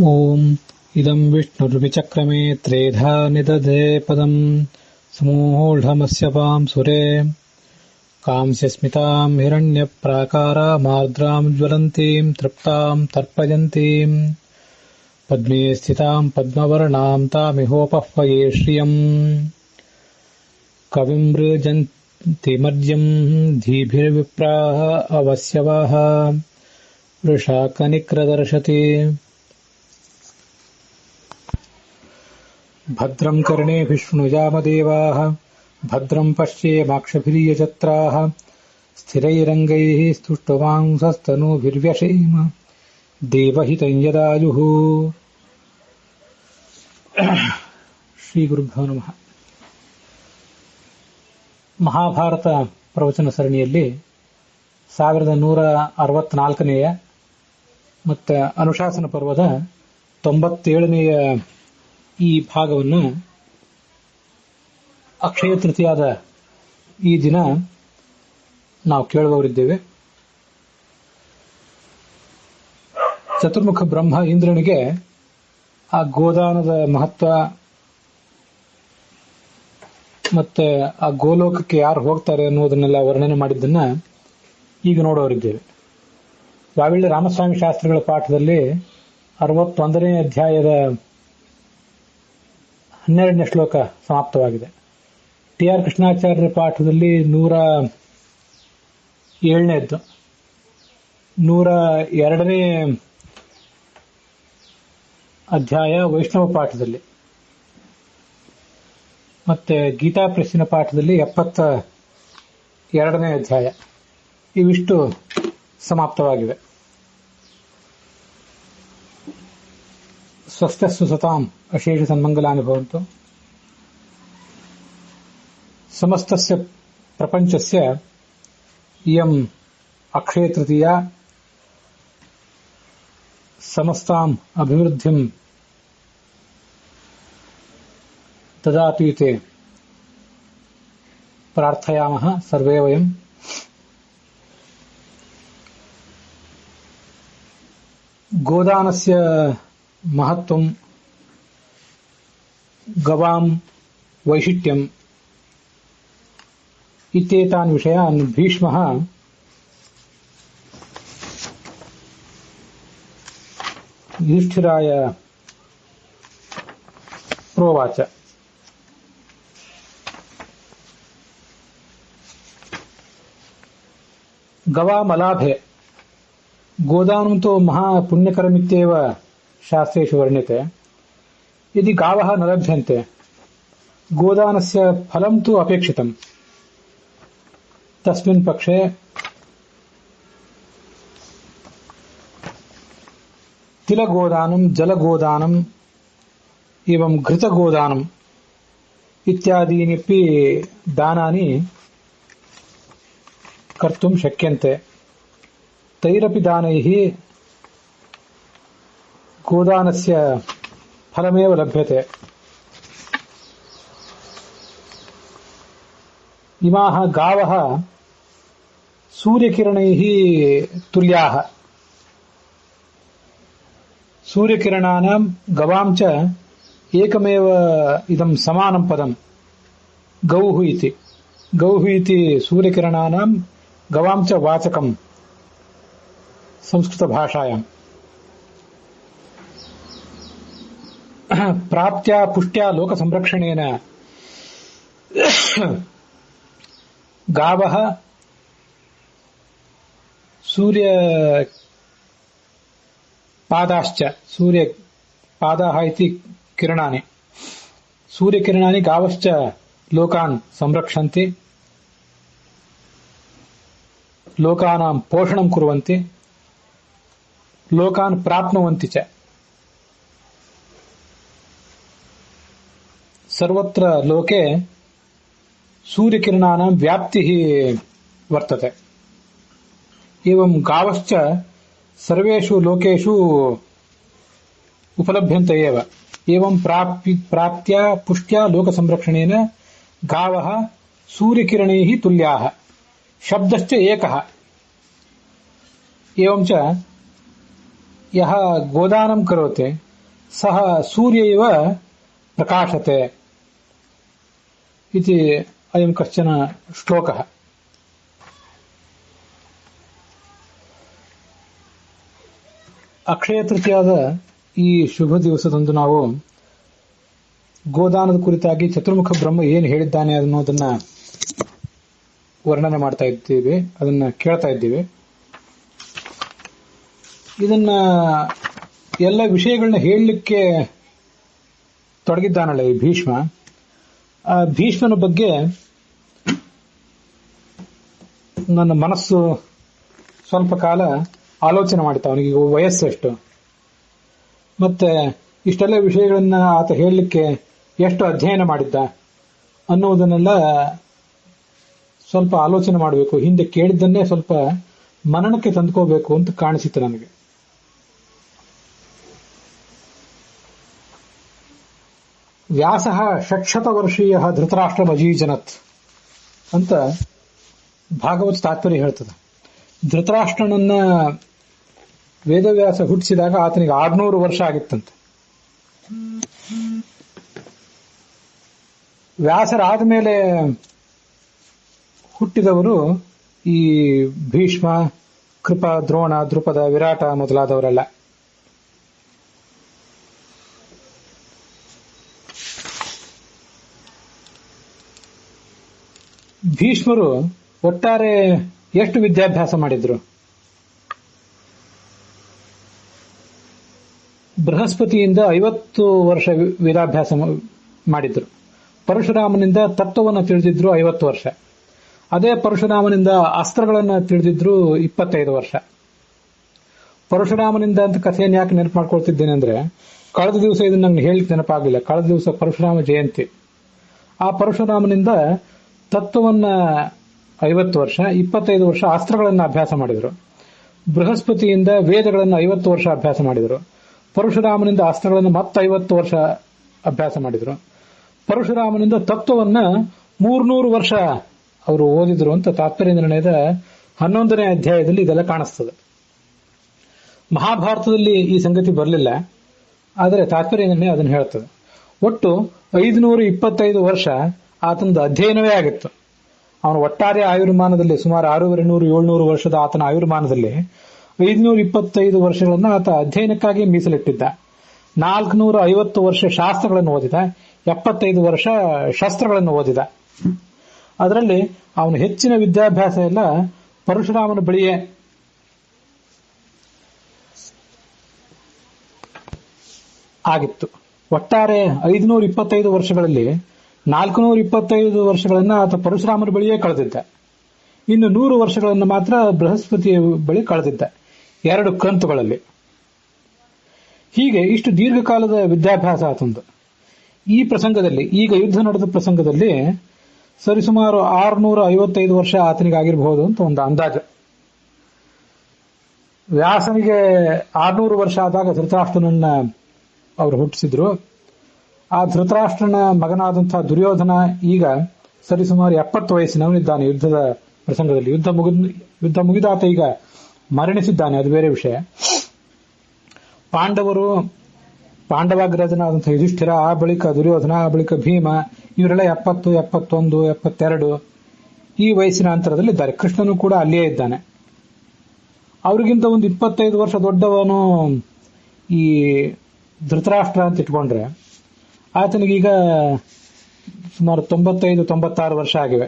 ಓಂ ಇದಂ ವಿಷ್ಣುರ್ವಿಚಕ್ರಮೇ ತ್ರೇಧಾ ನಿದಧೇ ಪದಂ ಸಮೂಢಮಸ್ಯ ಪಾಂ ಸುರೇ ಕಾಂಸ್ಯ ಸ್ಮಿತಾಂ ಹಿರಣ್ಯಪ್ರಾಕಾರಾಮಾರ್ದ್ರಾಂ ಜ್ವಲಂತೀಂ ತೃಪ್ತಾಂ ತರ್ಪಯಂತೀಂ ಪದ್ಮೇ ಸ್ಥಿತಾಂ ಪದ್ಮವರ್ಣಾಂ ತಾಮಿಹೋಪಹ್ವಯೇ ಶ್ರಿಯಂ ಕವಿಂ ಮೃಜಂತಿಮರ್ಯಂ ಧೀಭಿರ್ವಿಪ್ರಾಹ ಅವಸ್ಯವಾಹ ವೃಷಾಕನಿಕ್ರದರ್ಶತಿ ಭದ್ರಂ ಕರ್ಣೇಭಿಃ ಶೃಣುಯಾಮದೇವಾಃ ಭದ್ರಂ ಪಶ್ಯೇಮಾಕ್ಷಭಿರ್ಯಜತ್ರಾಃ ಸ್ಥಿರೈರಂಗೈಃ ಸ್ತುಷ್ಟವಾಂಸಸ್ತನೂಭಿರ್ವ್ಯಶೇಮ ದೇವಹಿತಂ ಯದಾಯುಃ. ಶ್ರೀ ಗುರುಭ್ಯೋ ನಮಃ. ಮಹಾಭಾರತ ಪ್ರವಚನ ಸರಣಿಯಲ್ಲಿ 1164ನೇಯ ಮತ್ತು ಅನುಶಾಸನ ಪರ್ವದ 97ನೇಯ ಈ ಭಾಗವನ್ನು ಅಕ್ಷಯ ತೃತೀಯಾದ ಈ ದಿನ ನಾವು ಕೇಳುವವರಿದ್ದೇವೆ. ಚತುರ್ಮುಖ ಬ್ರಹ್ಮ ಇಂದ್ರನಿಗೆ ಆ ಗೋದಾನದ ಮಹತ್ವ ಮತ್ತೆ ಆ ಗೋಲೋಕಕ್ಕೆ ಯಾರು ಹೋಗ್ತಾರೆ ಅನ್ನೋದನ್ನೆಲ್ಲ ವರ್ಣನೆ ಮಾಡಿದ್ದನ್ನ ಈಗ ನೋಡೋರಿದ್ದೇವೆ. ವಾವಿಳ್ಳಿ ರಾಮಸ್ವಾಮಿ ಶಾಸ್ತ್ರಿಗಳ ಪಾಠದಲ್ಲಿ 61ನೇ ಅಧ್ಯಾಯದ 12ನೇ ಶ್ಲೋಕ ಸಮಾಪ್ತವಾಗಿದೆ. ಟಿ ಆರ್ ಕೃಷ್ಣಾಚಾರ್ಯರ ಪಾಠದಲ್ಲಿ 107ನೇದ್ದು, 102ನೇ ಅಧ್ಯಾಯ ವೈಷ್ಣವ ಪಾಠದಲ್ಲಿ, ಮತ್ತೆ ಗೀತಾ ಪ್ರೆಸ್ಸಿನ ಪಾಠದಲ್ಲಿ 72ನೇ ಅಧ್ಯಾಯ ಇವಿಷ್ಟು ಸಮಾಪ್ತವಾಗಿವೆ. ಸ್ವಸ್ಥಸ್ಸು ಸತಾಂ ಅಶೇಷ ಸನ್ಮಂಗಲಾನಿ ಭವಂತು. ಸಮಸ್ತಸ್ಯ ಪ್ರಪಂಚಸ್ಯ ಇಯಂ ಅಕ್ಷಯ ತೃತೀಯ ಸಮಸ್ತಾಂ ಅಭಿವೃದ್ಧಿಂ ದದಾತು ಇತಿ ಪ್ರಾರ್ಥಯಾಮಃ ಸರ್ವೇ ವಯಂ. ಗೋದಾನಸ್ಯ ಮಹತ್ವಂ, ಗವಾಂ ವೈಶಿಷ್ಟ್ಯಂ ಇತ್ಯೇತಾನ್ ವಿಷಯಾನ್ ಭೀಷ್ಮಃ ಯುಧಿಷ್ಠಿರಾಯ ಪ್ರೋವಾಚ. ಗವಾಮಲಾಭೆ गोदानं तो महापुण्यकरमित्येव शास्त्रेषु वर्ण्यते. यदि गावः न लभ्यन्ते गोदानस्य फलं तु अपेक्षितम्. तस्मिन् पक्षे तिलगोदानं, जलगोदानं एवं घृतगोदानं इत्यादीन्यपि दानानि कर्तुं शक्यन्ते. तैरपि दानैः गोदानस्य फलमेव लभ्यते. इमाः गावः सूर्यकिरणैः तुल्याः. सूर्यकिरणानां गवां च एकमेव इदं समानं पदं गौः इति. गौः इति सूर्यकिरणानां गवां च वाचकं संस्कृत भाषायां. प्राप्त्या पुष्ट्या लोक संरक्षणेन गावः सूर्यपादाश्च, सूर्यपादाः इति किरणानि, सूर्यकिरणानि गावश्च लोकान् संरक्षन्ति, लोकानां पोषणं कुर्वन्ति, लोकान् प्राप्नुवन्ति च. सर्वत्र लोके सूर्यकिरणानां व्याप्तिः वर्तते. एवं गावश्च सर्वेषु लोकेषु उपलभ्यन्ते एव. एवं प्राप्त्या पुष्ट्या लोकसंरक्षणेन गावः सूर्यकिरणैः तुल्याः. शब्दश्च एकः. एवं च ಯಹ ಗೋದಾನಂ ಕರೋತೆ ಸಹ ಸೂರ್ಯ ಇವ ಪ್ರಕಾಶತೆ ಇತಿ ಅಯಂ ಕಶ್ಚನ ಶ್ಲೋಕಃ. ಅಕ್ಷಯ ತೃತೀಯಾದ ಈ ಶುಭ ದಿವಸದಂದು ನಾವು ಗೋದಾನದ ಕುರಿತಾಗಿ ಚತುರ್ಮುಖ ಬ್ರಹ್ಮ ಏನು ಹೇಳಿದ್ದಾನೆ ಅನ್ನೋದನ್ನ ವರ್ಣನೆ ಮಾಡ್ತಾ ಇದ್ದೀವಿ, ಅದನ್ನ ಕೇಳ್ತಾ ಇದ್ದೀವಿ. ಇದನ್ನ ಎಲ್ಲ ವಿಷಯಗಳನ್ನ ಹೇಳಲಿಕ್ಕೆ ತೊಡಗಿದ್ದಾನಲ್ಲ ಈ ಭೀಷ್ಮ. ಆ ಭೀಷ್ಮನ ಬಗ್ಗೆ ನನ್ನ ಮನಸ್ಸು ಸ್ವಲ್ಪ ಕಾಲ ಆಲೋಚನೆ ಮಾಡಿತ್ತು. ಅವನಿಗೆ ವಯಸ್ಸೆಷ್ಟು, ಮತ್ತೆ ಇಷ್ಟೆಲ್ಲ ವಿಷಯಗಳನ್ನ ಆತ ಹೇಳಲಿಕ್ಕೆ ಎಷ್ಟು ಅಧ್ಯಯನ ಮಾಡಿದ್ದ ಅನ್ನುವುದನ್ನೆಲ್ಲ ಸ್ವಲ್ಪ ಆಲೋಚನೆ ಮಾಡಬೇಕು. ಹಿಂದೆ ಕೇಳಿದ್ದನ್ನೇ ಸ್ವಲ್ಪ ಮನನಕ್ಕೆ ತಂದುಕೋಬೇಕು ಅಂತ ಕಾಣಿಸಿತ್ತು ನನಗೆ. ವ್ಯಾಸ ಷಟ್ಶತವರ್ಷೀಯ ಧೃತರಾಷ್ಟ್ರಮಜೀಜನತ್ ಅಂತ ಭಾಗವತ ತಾತ್ಪರ್ಯ ಹೇಳ್ತದೆ. ಧೃತರಾಷ್ಟ್ರನನ್ನ ವೇದವ್ಯಾಸ ಹುಟ್ಟಿಸಿದಾಗ ಆತನಿಗೆ 600 ವರ್ಷ ಆಗಿತ್ತಂತೆ. ವ್ಯಾಸರಾದ ಮೇಲೆ ಹುಟ್ಟಿದವರು ಈ ಭೀಷ್ಮ, ಕೃಪ, ದ್ರೋಣ, ದ್ರುಪದ, ವಿರಾಟ ಮೊದಲಾದವರೆಲ್ಲ. ಭೀಷ್ಮರು ಒಟ್ಟಾರೆ ಎಷ್ಟು ವಿದ್ಯಾಭ್ಯಾಸ ಮಾಡಿದ್ರು? ಬೃಹಸ್ಪತಿಯಿಂದ 50 ವರ್ಷ ವಿದ್ಯಾಭ್ಯಾಸ ಮಾಡಿದ್ರು. ಪರಶುರಾಮನಿಂದ ತತ್ವವನ್ನು ತಿಳಿದಿದ್ರು 50 ವರ್ಷ. ಅದೇ ಪರಶುರಾಮನಿಂದ ಅಸ್ತ್ರಗಳನ್ನು ತಿಳಿದಿದ್ರು 25 ವರ್ಷ. ಪರಶುರಾಮನಿಂದ ಅಂತ ಕಥೆಯನ್ನು ಯಾಕೆ ನೆನಪು ಮಾಡ್ಕೊಳ್ತಿದ್ದೇನೆ ಅಂದ್ರೆ, ಕಳೆದ ದಿವಸ ಇದನ್ನ ನಂಗೆ ಹೇಳಿಕ್ಕೆ ನೆನಪಾಗಲಿಲ್ಲ. ಕಳೆದ ದಿವಸ ಪರಶುರಾಮ ಜಯಂತಿ. ಆ ಪರಶುರಾಮನಿಂದ ತತ್ವವನ್ನ 50 ವರ್ಷ, 25 ವರ್ಷ ಅಸ್ತ್ರಗಳನ್ನು ಅಭ್ಯಾಸ ಮಾಡಿದ್ರು. ಬೃಹಸ್ಪತಿಯಿಂದ ವೇದಗಳನ್ನು 50 ವರ್ಷ ಅಭ್ಯಾಸ ಮಾಡಿದ್ರು. ಪರಶುರಾಮನಿಂದ ಅಸ್ತ್ರಗಳನ್ನು ಮತ್ತೆ 50 ವರ್ಷ ಅಭ್ಯಾಸ ಮಾಡಿದ್ರು. ಪರಶುರಾಮನಿಂದ ತತ್ವವನ್ನ 300 ವರ್ಷ ಅವರು ಓದಿದ್ರು ಅಂತ ತಾತ್ಪರ್ಯ ನಿರ್ಣಯದ 11ನೇ ಅಧ್ಯಾಯದಲ್ಲಿ ಇದೆಲ್ಲ ಕಾಣಿಸ್ತದೆ. ಮಹಾಭಾರತದಲ್ಲಿ ಈ ಸಂಗತಿ ಬರಲಿಲ್ಲ, ಆದರೆ ತಾತ್ಪರ್ಯ ನಿರ್ಣಯ ಅದನ್ನು ಹೇಳ್ತದೆ. ಒಟ್ಟು 525 ವರ್ಷ ಆತನದ ಅಧ್ಯಯನವೇ ಆಗಿತ್ತು. ಅವನ ಒಟ್ಟಾರೆ ಆಯುರ್ಮಾನದಲ್ಲಿ ಸುಮಾರು 600-700 ವರ್ಷದ ಆತನ ಆಯುರ್ಮಾನದಲ್ಲಿ 525 ವರ್ಷಗಳನ್ನು ಆತ ಅಧ್ಯಯನಕ್ಕಾಗಿ ಮೀಸಲಿಟ್ಟಿದ್ದ. 450 ವರ್ಷ ಶಾಸ್ತ್ರಗಳನ್ನು ಓದಿದ, 75 ವರ್ಷ ಶಸ್ತ್ರಗಳನ್ನು ಓದಿದ. ಅದರಲ್ಲಿ ಅವನ ಹೆಚ್ಚಿನ ವಿದ್ಯಾಭ್ಯಾಸ ಎಲ್ಲ ಪರಶುರಾಮನ ಬಳಿಯೇ. ಆಗಿತ್ತು. ಒಟ್ಟಾರೆ 525 ವರ್ಷಗಳಲ್ಲಿ 425 ವರ್ಷಗಳನ್ನ ಆತ ಪರಶುರಾಮನ ಬಳಿಯೇ ಕಳೆದಿದ್ದ. ಇನ್ನು 100 ವರ್ಷಗಳನ್ನು ಮಾತ್ರ ಬೃಹಸ್ಪತಿಯ ಬಳಿ ಕಳೆದಿದ್ದ, 2 ಕಂತುಗಳಲ್ಲಿ. ಹೀಗೆ ಇಷ್ಟು ದೀರ್ಘಕಾಲದ ವಿದ್ಯಾಭ್ಯಾಸ ಆತಂದು. ಈ ಪ್ರಸಂಗದಲ್ಲಿ, ಈಗ ಯುದ್ಧ ನಡೆದ ಪ್ರಸಂಗದಲ್ಲಿ ಸರಿಸುಮಾರು 655 ವರ್ಷ ಆತನಿಗಾಗಿರಬಹುದು ಅಂತ ಒಂದು ಅಂದಾಜು. ವ್ಯಾಸನಿಗೆ 600 ವರ್ಷ ಆದಾಗ ಧೃತರಾಷ್ಟ್ರನನ್ನ ಅವರು ಹುಟ್ಟಿಸಿದ್ರು. ಆ ಧೃತರಾಷ್ಟ್ರನ ಮಗನಾದಂತಹ ದುರ್ಯೋಧನ ಈಗ ಸರಿಸುಮಾರು 70 ವಯಸ್ಸಿನವನಿದ್ದಾನೆ. ಯುದ್ಧದ ಪ್ರಸಂಗದಲ್ಲಿ ಯುದ್ಧ ಮುಗಿದಾತ ಈಗ ಮರಣಿಸಿದ್ದಾನೆ, ಅದು ಬೇರೆ ವಿಷಯ. ಪಾಂಡವಾಗ್ರಜನಾದಂತಹ ಯುಧಿಷ್ಠಿರ, ಆ ಬಳಿಕ ದುರ್ಯೋಧನ, ಆ ಬಳಿಕ ಭೀಮ, ಇವರೆಲ್ಲ 70, 71, 72 ಈ ವಯಸ್ಸಿನ ಅಂತರದಲ್ಲಿದ್ದಾರೆ. ಕೃಷ್ಣನು ಕೂಡ ಅಲ್ಲಿಯೇ ಇದ್ದಾನೆ. ಅವರಿಗಿಂತ ಒಂದು 25 ವರ್ಷ ದೊಡ್ಡವನು ಈ ಧೃತರಾಷ್ಟ್ರ ಅಂತ ಇಟ್ಕೊಂಡ್ರೆ ಆತನಿಗೀಗ ಸುಮಾರು 95-96 ವರ್ಷ ಆಗಿವೆ,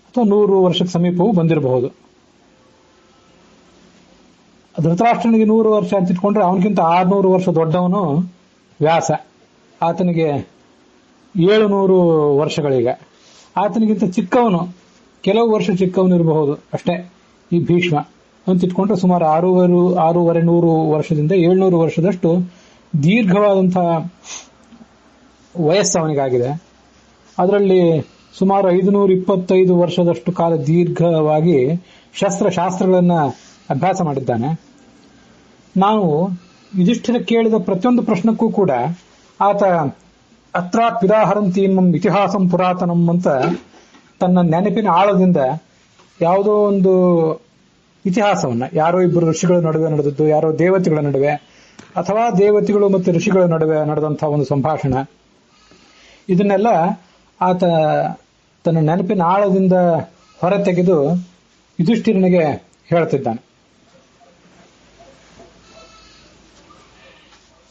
ಅಥವಾ 100 ವರ್ಷಕ್ಕೆ ಸಮೀಪವೂ ಬಂದಿರಬಹುದು. ಧೃತರಾಷ್ಟ್ರನಿಗೆ 100 ವರ್ಷ ಅಂತ ಇಟ್ಕೊಂಡ್ರೆ ಅವನಿಗಿಂತ 600 ವರ್ಷ ದೊಡ್ಡವನು ವ್ಯಾಸ. ಆತನಿಗೆ 700 ವರ್ಷಗಳೀಗ. ಆತನಿಗಿಂತ ಚಿಕ್ಕವನು, ಕೆಲವು ವರ್ಷ ಚಿಕ್ಕವನು ಇರಬಹುದು ಅಷ್ಟೇ, ಈ ಭೀಷ್ಮ ಅಂತ ಇಟ್ಕೊಂಡ್ರೆ ಸುಮಾರು 650-100 ವರ್ಷದಿಂದ 700 ವರ್ಷದಷ್ಟು ದೀರ್ಘವಾದಂತಹ ವಯಸ್ಸು ಅವನಿಗಾಗಿದೆ. ಅದರಲ್ಲಿ ಸುಮಾರು 525 ವರ್ಷದಷ್ಟು ಕಾಲ ದೀರ್ಘವಾಗಿ ಶಾಸ್ತ್ರಗಳನ್ನ ಅಭ್ಯಾಸ ಮಾಡಿದ್ದಾನೆ. ನಾವು ಯುಧಿಷ್ಠಿರ ಕೇಳಿದ ಪ್ರತಿಯೊಂದು ಪ್ರಶ್ನಕ್ಕೂ ಕೂಡ ಆತ ಅತ್ರ ಪಿದಾಹರಂತೀಮಂ ಇತಿಹಾಸಂ ಪುರಾತನಂ ಅಂತ ತನ್ನ ನೆನಪಿನ ಆಳದಿಂದ ಯಾವುದೋ ಒಂದು ಇತಿಹಾಸವನ್ನ, ಯಾರೋ ಇಬ್ಬರು ಋಷಿಗಳ ನಡುವೆ ನಡೆದದ್ದು, ಯಾರೋ ದೇವತೆಗಳ ನಡುವೆ ಅಥವಾ ದೇವತೆಗಳು ಮತ್ತು ಋಷಿಗಳ ನಡುವೆ ನಡೆದಂತಹ ಒಂದು ಸಂಭಾಷಣ, ಇದನ್ನೆಲ್ಲ ಆತ ತನ್ನ ನೆನಪಿನ ಆಳದಿಂದ ಹೊರತೆಗೆದು ಯುಧಿಷ್ಠಿರನಿಗೆ ಹೇಳ್ತಿದ್ದಾನೆ.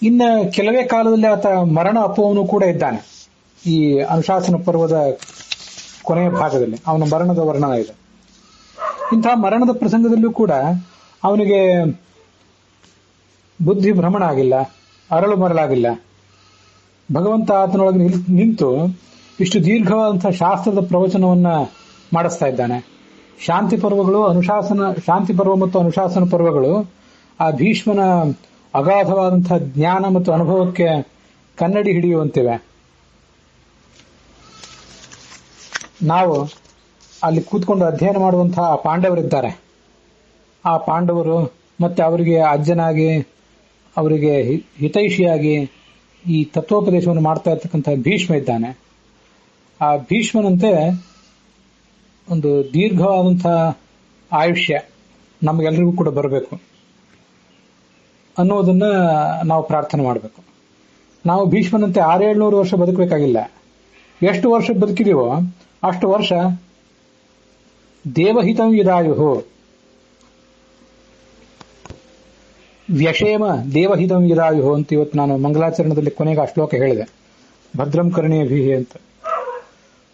ಇನ್ನ ಕೆಲವೇ ಕಾಲದಲ್ಲಿ ಆತ ಮರಣ ಅಪ್ಪುವನು ಕೂಡ ಇದ್ದಾನೆ. ಈ ಅನುಶಾಸನ ಪರ್ವದ ಕೊನೆಯ ಭಾಗದಲ್ಲಿ ಅವನ ಮರಣದ ವರ್ಣನ ಇದೆ. ಇಂತಹ ಮರಣದ ಪ್ರಸಂಗದಲ್ಲೂ ಕೂಡ ಅವನಿಗೆ ಬುದ್ಧಿ ಭ್ರಮಣ ಆಗಿಲ್ಲ, ಅರಳು ಮರಳಾಗಿಲ್ಲ. ಭಗವಂತ ಆತನೊಳಗೆ ನಿಂತು ಇಷ್ಟು ದೀರ್ಘವಾದಂತಹ ಶಾಸ್ತ್ರದ ಪ್ರವಚನವನ್ನ ಮಾಡಿಸ್ತಾ ಇದ್ದಾನೆ. ಶಾಂತಿ ಪರ್ವ ಮತ್ತು ಅನುಶಾಸನ ಪರ್ವಗಳು ಆ ಭೀಷ್ಮನ ಅಗಾಧವಾದಂತಹ ಜ್ಞಾನ ಮತ್ತು ಅನುಭವಕ್ಕೆ ಕನ್ನಡಿ ಹಿಡಿಯುವಂತಿವೆ. ನಾವು ಅಲ್ಲಿ ಕೂತ್ಕೊಂಡು ಅಧ್ಯಯನ ಮಾಡುವಂತಹ ಪಾಂಡವರಿದ್ದಾರೆ. ಆ ಪಾಂಡವರು ಮತ್ತೆ ಅವರಿಗೆ ಅಜ್ಜನಾಗಿ, ಅವರಿಗೆ ಹಿತೈಷಿಯಾಗಿ ಈ ತತ್ವೋಪದೇಶವನ್ನು ಮಾಡ್ತಾ ಇರ್ತಕ್ಕಂಥ ಭೀಷ್ಮ ಇದ್ದಾನೆ. ಆ ಭೀಷ್ಮನಂತೆ ಒಂದು ದೀರ್ಘವಾದಂತಹ ಆಯುಷ್ಯ ನಮಗೆಲ್ಲರಿಗೂ ಕೂಡ ಬರಬೇಕು ಅನ್ನೋದನ್ನ ನಾವು ಪ್ರಾರ್ಥನೆ ಮಾಡಬೇಕು. ನಾವು ಭೀಷ್ಮನಂತೆ 600-700 ವರ್ಷ ಬದುಕಬೇಕಾಗಿಲ್ಲ. ಎಷ್ಟು ವರ್ಷ ಬದುಕಿದೀವೋ ಅಷ್ಟು ವರ್ಷ ದೇವಹಿತಂ ಯದಾಯುಹು ವ್ಯಷೇಮ ದೇವಹಿತಂ ಯದಾಯುಹು ಅಂತ ಇವತ್ತು ನಾನು ಮಂಗಲಾಚರಣದಲ್ಲಿ ಕೊನೆಗೆ ಆ ಶ್ಲೋಕ ಹೇಳಿದೆ. ಭದ್ರಂ ಕರ್ಣೇಭಿಃ ಅಂತ.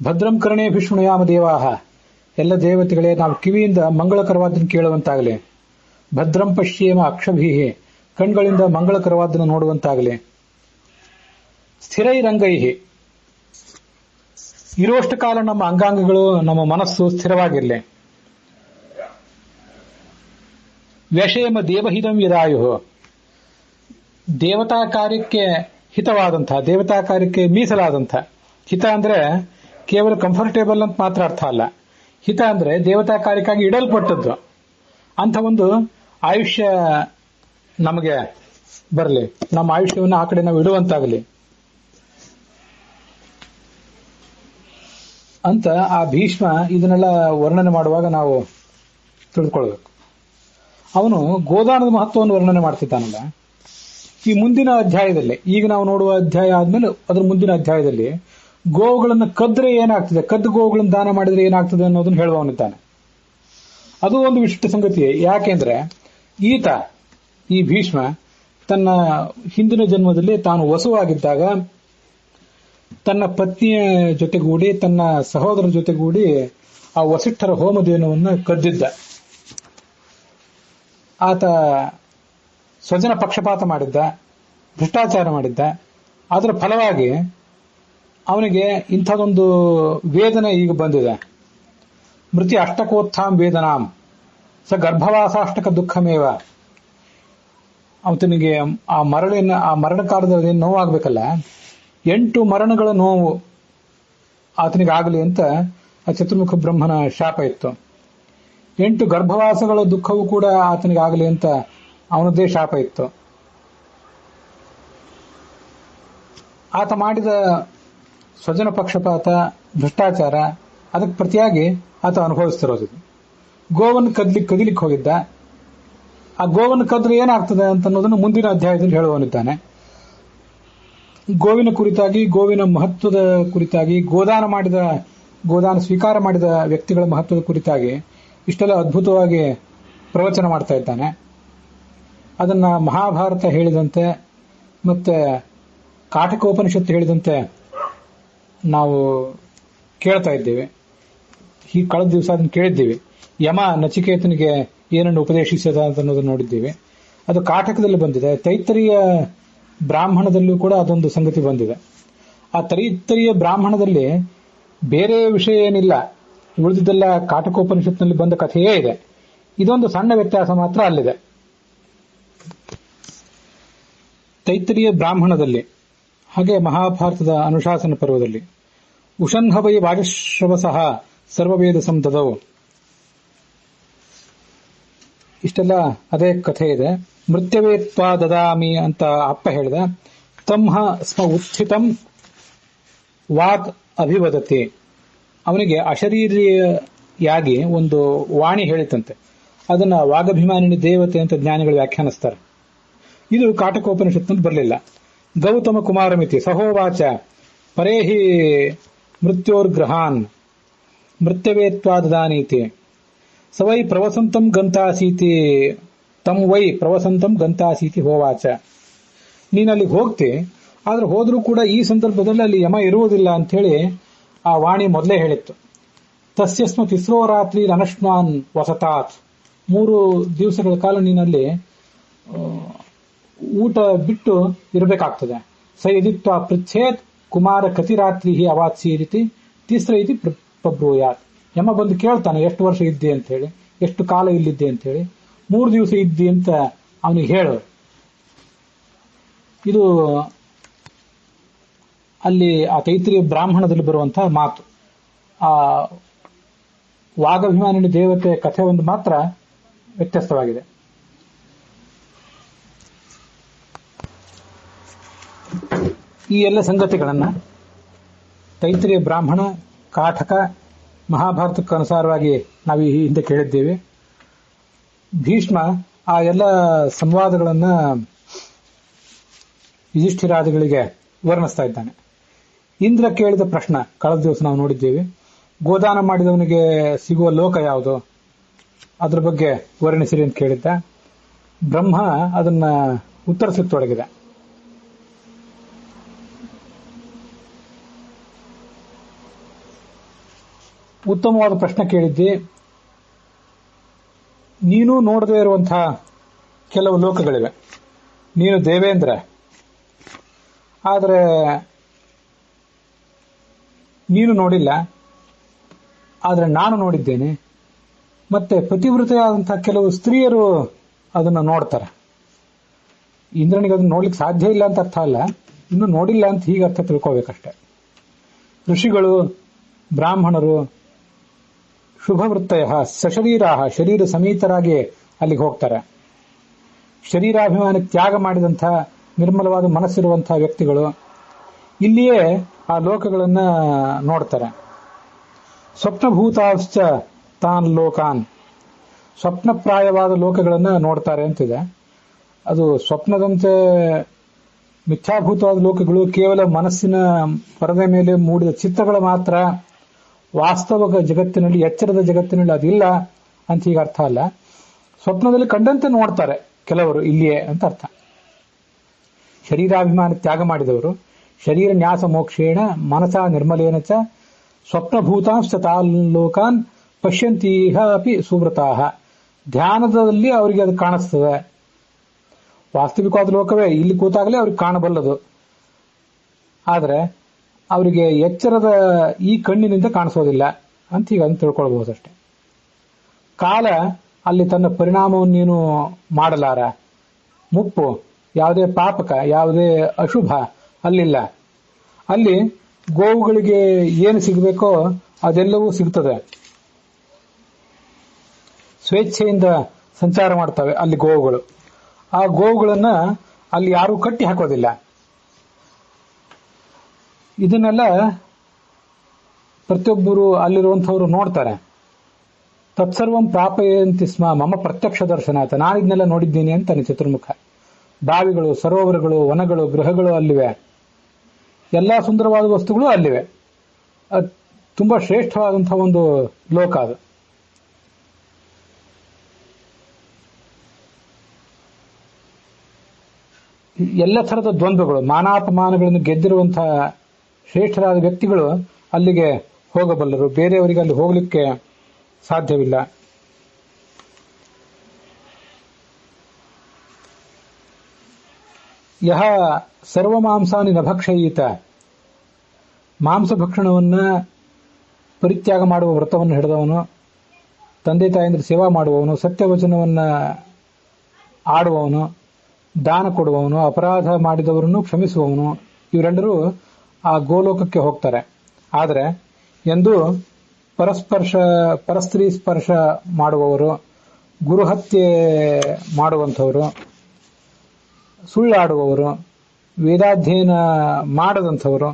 ಭದ್ರಂ ಕರ್ಣೇಭಿಃ ಶೃಣುಯಾಮ ದೇವಾಹ, ಎಲ್ಲ ದೇವತೆಗಳೇ ನಾವು ಕಿವಿಯಿಂದ ಮಂಗಳಕರವಾದನ್ನು ಕೇಳುವಂತಾಗಲಿ. ಭದ್ರಂ ಪಶ್ಯೇಮ ಅಕ್ಷಭೀಃ, ಕಣ್ಗಳಿಂದ ಮಂಗಳಕರವಾದನ್ನು ನೋಡುವಂತಾಗಲಿ. ಸ್ಥಿರೈರಂಗೈಃ, ಇರುವಷ್ಟು ಕಾಲ ನಮ್ಮ ಅಂಗಾಂಗಗಳು, ನಮ್ಮ ಮನಸ್ಸು ಸ್ಥಿರವಾಗಿರಲಿ. ವ್ಯಷೇಮ ದೇವಹಿತಂ ಯದಾಯುಹು, ದೇವತಾ ಕಾರ್ಯಕ್ಕೆ ಹಿತವಾದಂತಹ, ದೇವತಾ ಕಾರ್ಯಕ್ಕೆ ಮೀಸಲಾದಂತಹ. ಹಿತ ಅಂದ್ರೆ ಕೇವಲ ಕಂಫರ್ಟೇಬಲ್ ಅಂತ ಮಾತ್ರ ಅರ್ಥ ಅಲ್ಲ. ಹಿತ ಅಂದ್ರೆ ದೇವತಾ ಕಾರ್ಯಕ್ಕಾಗಿ ಇಡಲ್ಪಟ್ಟದ್ದು. ಅಂತ ಒಂದು ಆಯುಷ್ಯ ನಮಗೆ ಬರಲಿ, ನಮ್ಮ ಆಯುಷ್ಯವನ್ನು ಆ ಕಡೆ ನಾವು ಇಡುವಂತಾಗಲಿ ಅಂತ ಆ ಭೀಷ್ಮ ಇದನ್ನೆಲ್ಲ ವರ್ಣನೆ ಮಾಡುವಾಗ ನಾವು ತಿಳಿದುಕೊಳ್ಬೇಕು. ಅವನು ಗೋದಾನದ ಮಹತ್ವವನ್ನು ವರ್ಣನೆ ಮಾಡ್ತಿದ್ದಾನಲ್ಲ, ಈ ಮುಂದಿನ ಅಧ್ಯಾಯದಲ್ಲಿ, ಈಗ ನಾವು ನೋಡುವ ಅಧ್ಯಾಯ ಆದ್ಮೇಲೆ ಅದರ ಮುಂದಿನ ಅಧ್ಯಾಯದಲ್ಲಿ ಗೋವುಗಳನ್ನು ಕದ್ರೆ ಏನಾಗ್ತದೆ, ಕದ್ದು ಗೋವುಗಳನ್ನು ದಾನ ಮಾಡಿದ್ರೆ ಏನಾಗ್ತದೆ ಅನ್ನೋದನ್ನು ಹೇಳುವವನಿದ್ದಾನೆ. ಅದು ಒಂದು ವಿಶಿಷ್ಟ ಸಂಗತಿ. ಯಾಕೆಂದ್ರೆ ಈ ಭೀಷ್ಮ ತನ್ನ ಹಿಂದಿನ ಜನ್ಮದಲ್ಲಿ ತಾನು ವಸುವಾಗಿದ್ದಾಗ ತನ್ನ ಪತ್ನಿಯ ಜೊತೆಗೂಡಿ, ತನ್ನ ಸಹೋದರರ ಜೊತೆಗೂಡಿ ಆ ವಸಿಷ್ಠರ ಹೋಮಧೇನುವನ್ನು ಕದ್ದಿದ್ದ. ಆತ ಸ್ವಜನ ಪಕ್ಷಪಾತ ಮಾಡಿದ್ದ, ಭ್ರಷ್ಟಾಚಾರ ಮಾಡಿದ್ದ. ಅದರ ಫಲವಾಗಿ ಅವನಿಗೆ ಇಂಥದೊಂದು ವೇದನೆ ಈಗ ಬಂದಿದೆ. ಮೃತಿ ಅಷ್ಟಕೋತ್ಥಾಂ ವೇದನಾಂ ಸ ಗರ್ಭವಾಸಾಷ್ಟಕ ದುಃಖಮೇವ. ಅವನಿಗೆ ಆ ಮರಣ ಕಾಲದಲ್ಲಿ ಏನು ನೋವಾಗಬೇಕಲ್ಲ, 8 ಮರಣಗಳ ನೋವು ಆತನಿಗೆ ಆಗಲಿ ಅಂತ ಆ ಚತುರ್ಮುಖ ಬ್ರಹ್ಮನ ಶಾಪ ಇತ್ತು. 8 ಗರ್ಭವಾಸಗಳ ದುಃಖವೂ ಕೂಡ ಆತನಿಗೆ ಆಗಲಿ ಅಂತ ಅವನದ್ದೇ ಶಾಪ ಇತ್ತು. ಆತ ಮಾಡಿದ ಸ್ವಜನ ಪಕ್ಷಪಾತ, ಭ್ರಷ್ಟಾಚಾರ, ಅದಕ್ಕೆ ಪ್ರತಿಯಾಗಿ ಆತ ಅನುಭವಿಸ್ತಿರೋದು. ಗೋವನ್ನು ಕದಿಲಿಕ್ಕೆ ಹೋಗಿದ್ದ. ಆ ಗೋವನ್ನು ಕದ್ರೆ ಏನಾಗ್ತದೆ ಅಂತ ಅನ್ನೋದನ್ನು ಮುಂದಿನ ಅಧ್ಯಾಯದಲ್ಲಿ ಹೇಳುವವನಿದ್ದಾನೆ. ಗೋವಿನ ಕುರಿತಾಗಿ, ಗೋವಿನ ಮಹತ್ವದ ಕುರಿತಾಗಿ, ಗೋದಾನ ಸ್ವೀಕಾರ ಮಾಡಿದ ವ್ಯಕ್ತಿಗಳ ಮಹತ್ವದ ಕುರಿತಾಗಿ ಇಷ್ಟೆಲ್ಲ ಅದ್ಭುತವಾಗಿ ಪ್ರವಚನ ಮಾಡ್ತಾ ಇದ್ದಾನೆ. ಅದನ್ನ ಮಹಾಭಾರತ ಹೇಳಿದಂತೆ ಮತ್ತೆ ಕಾಟಕೋಪನಿಷತ್ತು ಹೇಳಿದಂತೆ ನಾವು ಕೇಳ್ತಾ ಇದ್ದೇವೆ. ಈ ಕಳೆದ ದಿವಸ ಅದನ್ನು ಕೇಳಿದ್ದೀವಿ. ಯಮ ನಚಿಕೇತನಿಗೆ ಏನನ್ನು ಉಪದೇಶಿಸಿದ ಅನ್ನೋದನ್ನು ನೋಡಿದ್ದೀವಿ. ಅದು ಕಾಟಕದಲ್ಲಿ ಬಂದಿದೆ. ತೈತ್ತರೀಯ ಬ್ರಾಹ್ಮಣದಲ್ಲೂ ಕೂಡ ಅದೊಂದು ಸಂಗತಿ ಬಂದಿದೆ. ಆ ತೈತ್ತರೀಯ ಬ್ರಾಹ್ಮಣದಲ್ಲಿ ಬೇರೆ ವಿಷಯ ಏನಿಲ್ಲ, ಉಳಿದಿದ್ದೆಲ್ಲ ಕಾಟಕೋಪನಿಷತ್ನಲ್ಲಿ ಬಂದ ಕಥೆಯೇ ಇದೆ. ಇದೊಂದು ಸಣ್ಣ ವ್ಯತ್ಯಾಸ ಮಾತ್ರ ಅಲ್ಲಿದೆ. ತೈತ್ತರೀಯ ಬ್ರಾಹ್ಮಣದಲ್ಲಿ ಹಾಗೆ ಮಹಾಭಾರತದ ಅನುಶಾಸನ ಪರ್ವದಲ್ಲಿ ಉಷನ್ಹವೈ ವಾಜಶ್ರವಸಃ ಸರ್ವವೇದ ಸಂದದವು, ಇಷ್ಟೆಲ್ಲ ಅದೇ ಕಥೆ ಇದೆ. ಮೃತ್ಯವೇತ್ವಾ ದದಾಮಿ ಅಂತ ಅಪ್ಪ ಹೇಳಿದ. ತಮ್ಹ ಸ್ಮ ಉತ್ಥಿತಂ ವಾಕ್ ಅಭಿವದತಿ, ಅವನಿಗೆ ಅಶರೀರಿಯಾಗಿ ಒಂದು ವಾಣಿ ಹೇಳಿತಂತೆ. ಅದನ್ನ ವಾಗಭಿಮಾನಿನಿ ದೇವತೆ ಅಂತ ಜ್ಞಾನಿಗಳು ವ್ಯಾಖ್ಯಾನಿಸ್ತಾರೆ. ಇದು ಕಾಟಕೋಪನಿಷತ್ನಲ್ಲಿ ಬರಲಿಲ್ಲ. ಗೌತಮ ಕುಮಾರಮಿತಿ ಸಹೋವಾಚ ಪರೇಹಿ ಮೃತ್ಯೋರ್ಗ್ರಹಾನ್ ಮೃತ್ಯವೇತ್ವಾದಾನೀತಿ ಸವೈ ಪ್ರವಸಂತಂ ಗಂತಾಸೀತಿ ತಂ ವೈ ಪ್ರವಸಂತಂ ಗಂತಾಸೀತಿ ಹೋವಾಚ. ನೀನಲ್ಲಿಗೆ ಹೋಗ್ತಿ, ಆದ್ರೆ ಹೋದ್ರೂ ಕೂಡ ಈ ಸಂದರ್ಭದಲ್ಲಿ ಅಲ್ಲಿ ಯಮ ಇರುವುದಿಲ್ಲ ಅಂತ ಹೇಳಿ ಆ ವಾಣಿ ಮೊದಲೇ ಹೇಳಿತ್ತು. ತಸ್ಯಸ್ಮ ತಿಸ್ರೋ ರಾತ್ರಿ ಅನಶ್ನಾನ್ ವಸತಾತ್. 3 ದಿವಸಗಳ ಕಾಲ ನೀನಲ್ಲಿ ಊಟ ಬಿಟ್ಟು ಇರಬೇಕಾಗ್ತದೆ. ಸ ಯದಿತ್ವ ಪೃಚ್ಛೇತ್ ಕುಮಾರ ಕತಿರಾತ್ರಿ ಅವಾತ್ಸಿ ರೀತಿ ತಿಸ್ರ ಇತಿ ಪ್ರಬ್ರೂಯಾತ್. ಯಮ ಬಂದು ಕೇಳ್ತಾನೆ, ಎಷ್ಟು ವರ್ಷ ಇದ್ದೆ ಅಂತ ಹೇಳಿ, ಎಷ್ಟು ಕಾಲ ಇಲ್ಲಿದ್ದೆ ಅಂತ ಹೇಳಿ. 3 ದಿವಸ ಇದ್ದಿ ಅಂತ ಅವನಿಗೆ ಹೇಳು. ಇದು ಅಲ್ಲಿ ಆ ತೈತ್ರಿಯ ಬ್ರಾಹ್ಮಣದಲ್ಲಿ ಬರುವಂತಹ ಮಾತು. ಆ ವಾಗಭಿಮಾನಿನಿ ದೇವತೆ ಕಥೆ ಒಂದು ಮಾತ್ರ ವ್ಯತ್ಯಸ್ತವಾಗಿದೆ. ಈ ಎಲ್ಲ ಸಂಗತಿಗಳನ್ನ ತೈತ್ರಿಯ ಬ್ರಾಹ್ಮಣ, ಕಾಠಕ, ಮಹಾಭಾರತಕ್ಕನುಸಾರವಾಗಿ ನಾವು ಈ ಹಿಂದೆ ಕೇಳಿದ್ದೇವೆ. ಭೀಷ್ಮ ಆ ಎಲ್ಲ ಸಂವಾದಗಳನ್ನ ಯುಧಿಷ್ಠಿರಾದಿಗಳಿಗೆ ವರ್ಣಿಸ್ತಾ ಇದ್ದಾನೆ. ಇಂದ್ರ ಕೇಳಿದ ಪ್ರಶ್ನೆ ಕಳೆದ ದಿವಸ ನಾವು ನೋಡಿದ್ದೇವೆ. ಗೋದಾನ ಮಾಡಿದವನಿಗೆ ಸಿಗುವ ಲೋಕ ಯಾವುದು, ಅದ್ರ ಬಗ್ಗೆ ವರ್ಣಿಸಿರಿ ಅಂತ ಕೇಳಿದ್ದ. ಬ್ರಹ್ಮ ಅದನ್ನ ಉತ್ತರಿಸಲಿಕ್ಕೆ ತೊಡಗಿದೆ. ಉತ್ತಮವಾದ ಪ್ರಶ್ನೆ ಕೇಳಿದ್ದಿ. ನೀನು ನೋಡದೇ ಇರುವಂತಹ ಕೆಲವು ಲೋಕಗಳಿವೆ. ನೀನು ದೇವೇಂದ್ರ, ಆದರೆ ನೀನು ನೋಡಿಲ್ಲ, ಆದರೆ ನಾನು ನೋಡಿದ್ದೇನೆ. ಮತ್ತೆ ಪತಿವ್ರತೆಯಾದಂತಹ ಕೆಲವು ಸ್ತ್ರೀಯರು ಅದನ್ನು ನೋಡ್ತಾರೆ. ಇಂದ್ರನಿಗೆ ಅದನ್ನು ನೋಡ್ಲಿಕ್ಕೆ ಸಾಧ್ಯ ಇಲ್ಲ ಅಂತ ಅರ್ಥ ಅಲ್ಲ, ಇನ್ನು ನೋಡಿಲ್ಲ ಅಂತ ಹೀಗೆ ಅರ್ಥ ತಿಳ್ಕೋಬೇಕಷ್ಟೆ. ಋಷಿಗಳು, ಬ್ರಾಹ್ಮಣರು, ಶುಭವೃತ್ತಯ ಸಶರೀರಾಹ, ಶರೀರ ಸಮೇತರಾಗಿ ಅಲ್ಲಿಗೆ ಹೋಗ್ತಾರೆ. ಶರೀರಾಭಿಮಾನ ತ್ಯಾಗ ಮಾಡಿದಂತಹ ನಿರ್ಮಲವಾದ ಮನಸ್ಸಿರುವಂತಹ ವ್ಯಕ್ತಿಗಳು ಇಲ್ಲಿಯೇ ಆ ಲೋಕಗಳನ್ನ ನೋಡ್ತಾರೆ. ಸ್ವಪ್ನಭೂತಾಶ್ಚ ತಾನ್ ಲೋಕಾನ್, ಸ್ವಪ್ನಪ್ರಾಯವಾದ ಲೋಕಗಳನ್ನ ನೋಡ್ತಾರೆ ಅಂತಿದೆ. ಅದು ಸ್ವಪ್ನದಂತೆ ಮಿಥ್ಯಾಭೂತವಾದ ಲೋಕಗಳು ಕೇವಲ ಮನಸ್ಸಿನ ಪರದೆ ಮೇಲೆ ಮೂಡಿದ ಚಿತ್ರಗಳು ಮಾತ್ರ. ವಾಸ್ತವ ಜಗತ್ತಿನಲ್ಲಿ, ಎಚ್ಚರದ ಜಗತ್ತಿನಲ್ಲಿ ಅದಿಲ್ಲ ಅಂತ ಈಗ ಅರ್ಥ ಅಲ್ಲ. ಸ್ವಪ್ನದಲ್ಲಿ ಕಂಡಂತೆ ನೋಡ್ತಾರೆ ಕೆಲವರು ಇಲ್ಲಿಯೇ ಅಂತ ಅರ್ಥ. ಶರೀರಾಭಿಮಾನ ತ್ಯಾಗ ಮಾಡಿದವರು ಶರೀರ ನ್ಯಾಸ ಮೋಕ್ಷೇಣ ಮನಸ ನಿರ್ಮಲೇನ ಚ ಸ್ವಪ್ನಭೂತಾಂಶ ತಾಲೋಕಾನ್ ಪಶ್ಯಂತೀಹ ಅಪಿ ಸುವ್ರತಾಹ. ಧ್ಯಾನದಲ್ಲಿ ಅವರಿಗೆ ಅದು ಕಾಣಿಸ್ತದೆ. ವಾಸ್ತವಿಕವಾದ ಲೋಕವೇ ಇಲ್ಲಿ ಕೂತಾಗಲೇ ಅವ್ರಿಗೆ ಕಾಣಬಲ್ಲದು. ಆದರೆ ಅವರಿಗೆ ಎಚ್ಚರದ ಈ ಕಣ್ಣಿನಿಂದ ಕಾಣಿಸೋದಿಲ್ಲ ಅಂತ ಈಗ ತಿಳ್ಕೊಳ್ಬಹುದಷ್ಟೆ. ಕಾಲ ಅಲ್ಲಿ ತನ್ನ ಪರಿಣಾಮವನ್ನು ನೀನು ಮಾಡಲಾರ. ಮುಪ್ಪು, ಯಾವುದೇ ಪಾಪಕ, ಯಾವುದೇ ಅಶುಭ ಅಲ್ಲಿಲ್ಲ. ಅಲ್ಲಿ ಗೋವುಗಳಿಗೆ ಏನು ಸಿಗಬೇಕೋ ಅದೆಲ್ಲವೂ ಸಿಗ್ತದೆ. ಸ್ವೇಚ್ಛೆಯಿಂದ ಸಂಚಾರ ಮಾಡ್ತವೆ ಅಲ್ಲಿ ಗೋವುಗಳು. ಆ ಗೋವುಗಳನ್ನ ಅಲ್ಲಿ ಯಾರೂ ಕಟ್ಟಿ ಹಾಕೋದಿಲ್ಲ. ಇದನ್ನೆಲ್ಲ ಪ್ರತಿಯೊಬ್ಬರು ಅಲ್ಲಿರುವಂಥವ್ರು ನೋಡ್ತಾರೆ. ತತ್ಸರ್ವಂ ಪ್ರಾಪಯಂತಿ ಸ್ಮ ಮಮ ಪ್ರತ್ಯಕ್ಷ ದರ್ಶನಾಥ. ನಾನಿದ್ನೆಲ್ಲ ನೋಡಿದ್ದೀನಿ ಅಂತಾನೆ ಚತುರ್ಮುಖ. ಬಾವಿಗಳು, ಸರೋವರಗಳು, ವನಗಳು, ಗೃಹಗಳು ಅಲ್ಲಿವೆ. ಎಲ್ಲಾ ಸುಂದರವಾದ ವಸ್ತುಗಳು ಅಲ್ಲಿವೆ. ತುಂಬಾ ಶ್ರೇಷ್ಠವಾದಂತಹ ಒಂದು ಲೋಕ ಅದು. ಎಲ್ಲ ಥರದ ದ್ವಂದ್ವಗಳು, ಮಾನಾಪಮಾನಗಳನ್ನು ಗೆದ್ದಿರುವಂತಹ ಶ್ರೇಷ್ಠರಾದ ವ್ಯಕ್ತಿಗಳು ಅಲ್ಲಿಗೆ ಹೋಗಬಲ್ಲರು. ಬೇರೆಯವರಿಗೆ ಅಲ್ಲಿ ಹೋಗಲಿಕ್ಕೆ ಸಾಧ್ಯವಿಲ್ಲ. ಯಹ ಸರ್ವಮಾಂಸಾನಿ ನಭಕ್ಷಯೀತ. ಮಾಂಸಭಕ್ಷಣವನ್ನ ಪರಿತ್ಯಾಗ ಮಾಡುವ ವ್ರತವನ್ನು ಹಿಡಿದವನು, ತಂದೆ ತಾಯಂದ್ರ ಸೇವಾ ಮಾಡುವವನು, ಸತ್ಯವಚನವನ್ನ ಆಡುವವನು, ದಾನ ಕೊಡುವವನು, ಅಪರಾಧ ಮಾಡಿದವರನ್ನು ಕ್ಷಮಿಸುವವನು, ಇವರೆಲ್ಲರೂ ಆ ಗೋಲೋಕಕ್ಕೆ ಹೋಗ್ತಾರೆ. ಆದರೆ ಎಂದು ಪರಸ್ತ್ರೀ ಸ್ಪರ್ಶ ಮಾಡುವವರು, ಗುರುಹತ್ಯೆ ಮಾಡುವಂಥವರು, ಸುಳ್ಳಾಡುವವರು, ವೇದಾಧ್ಯಯನ ಮಾಡದಂಥವರು,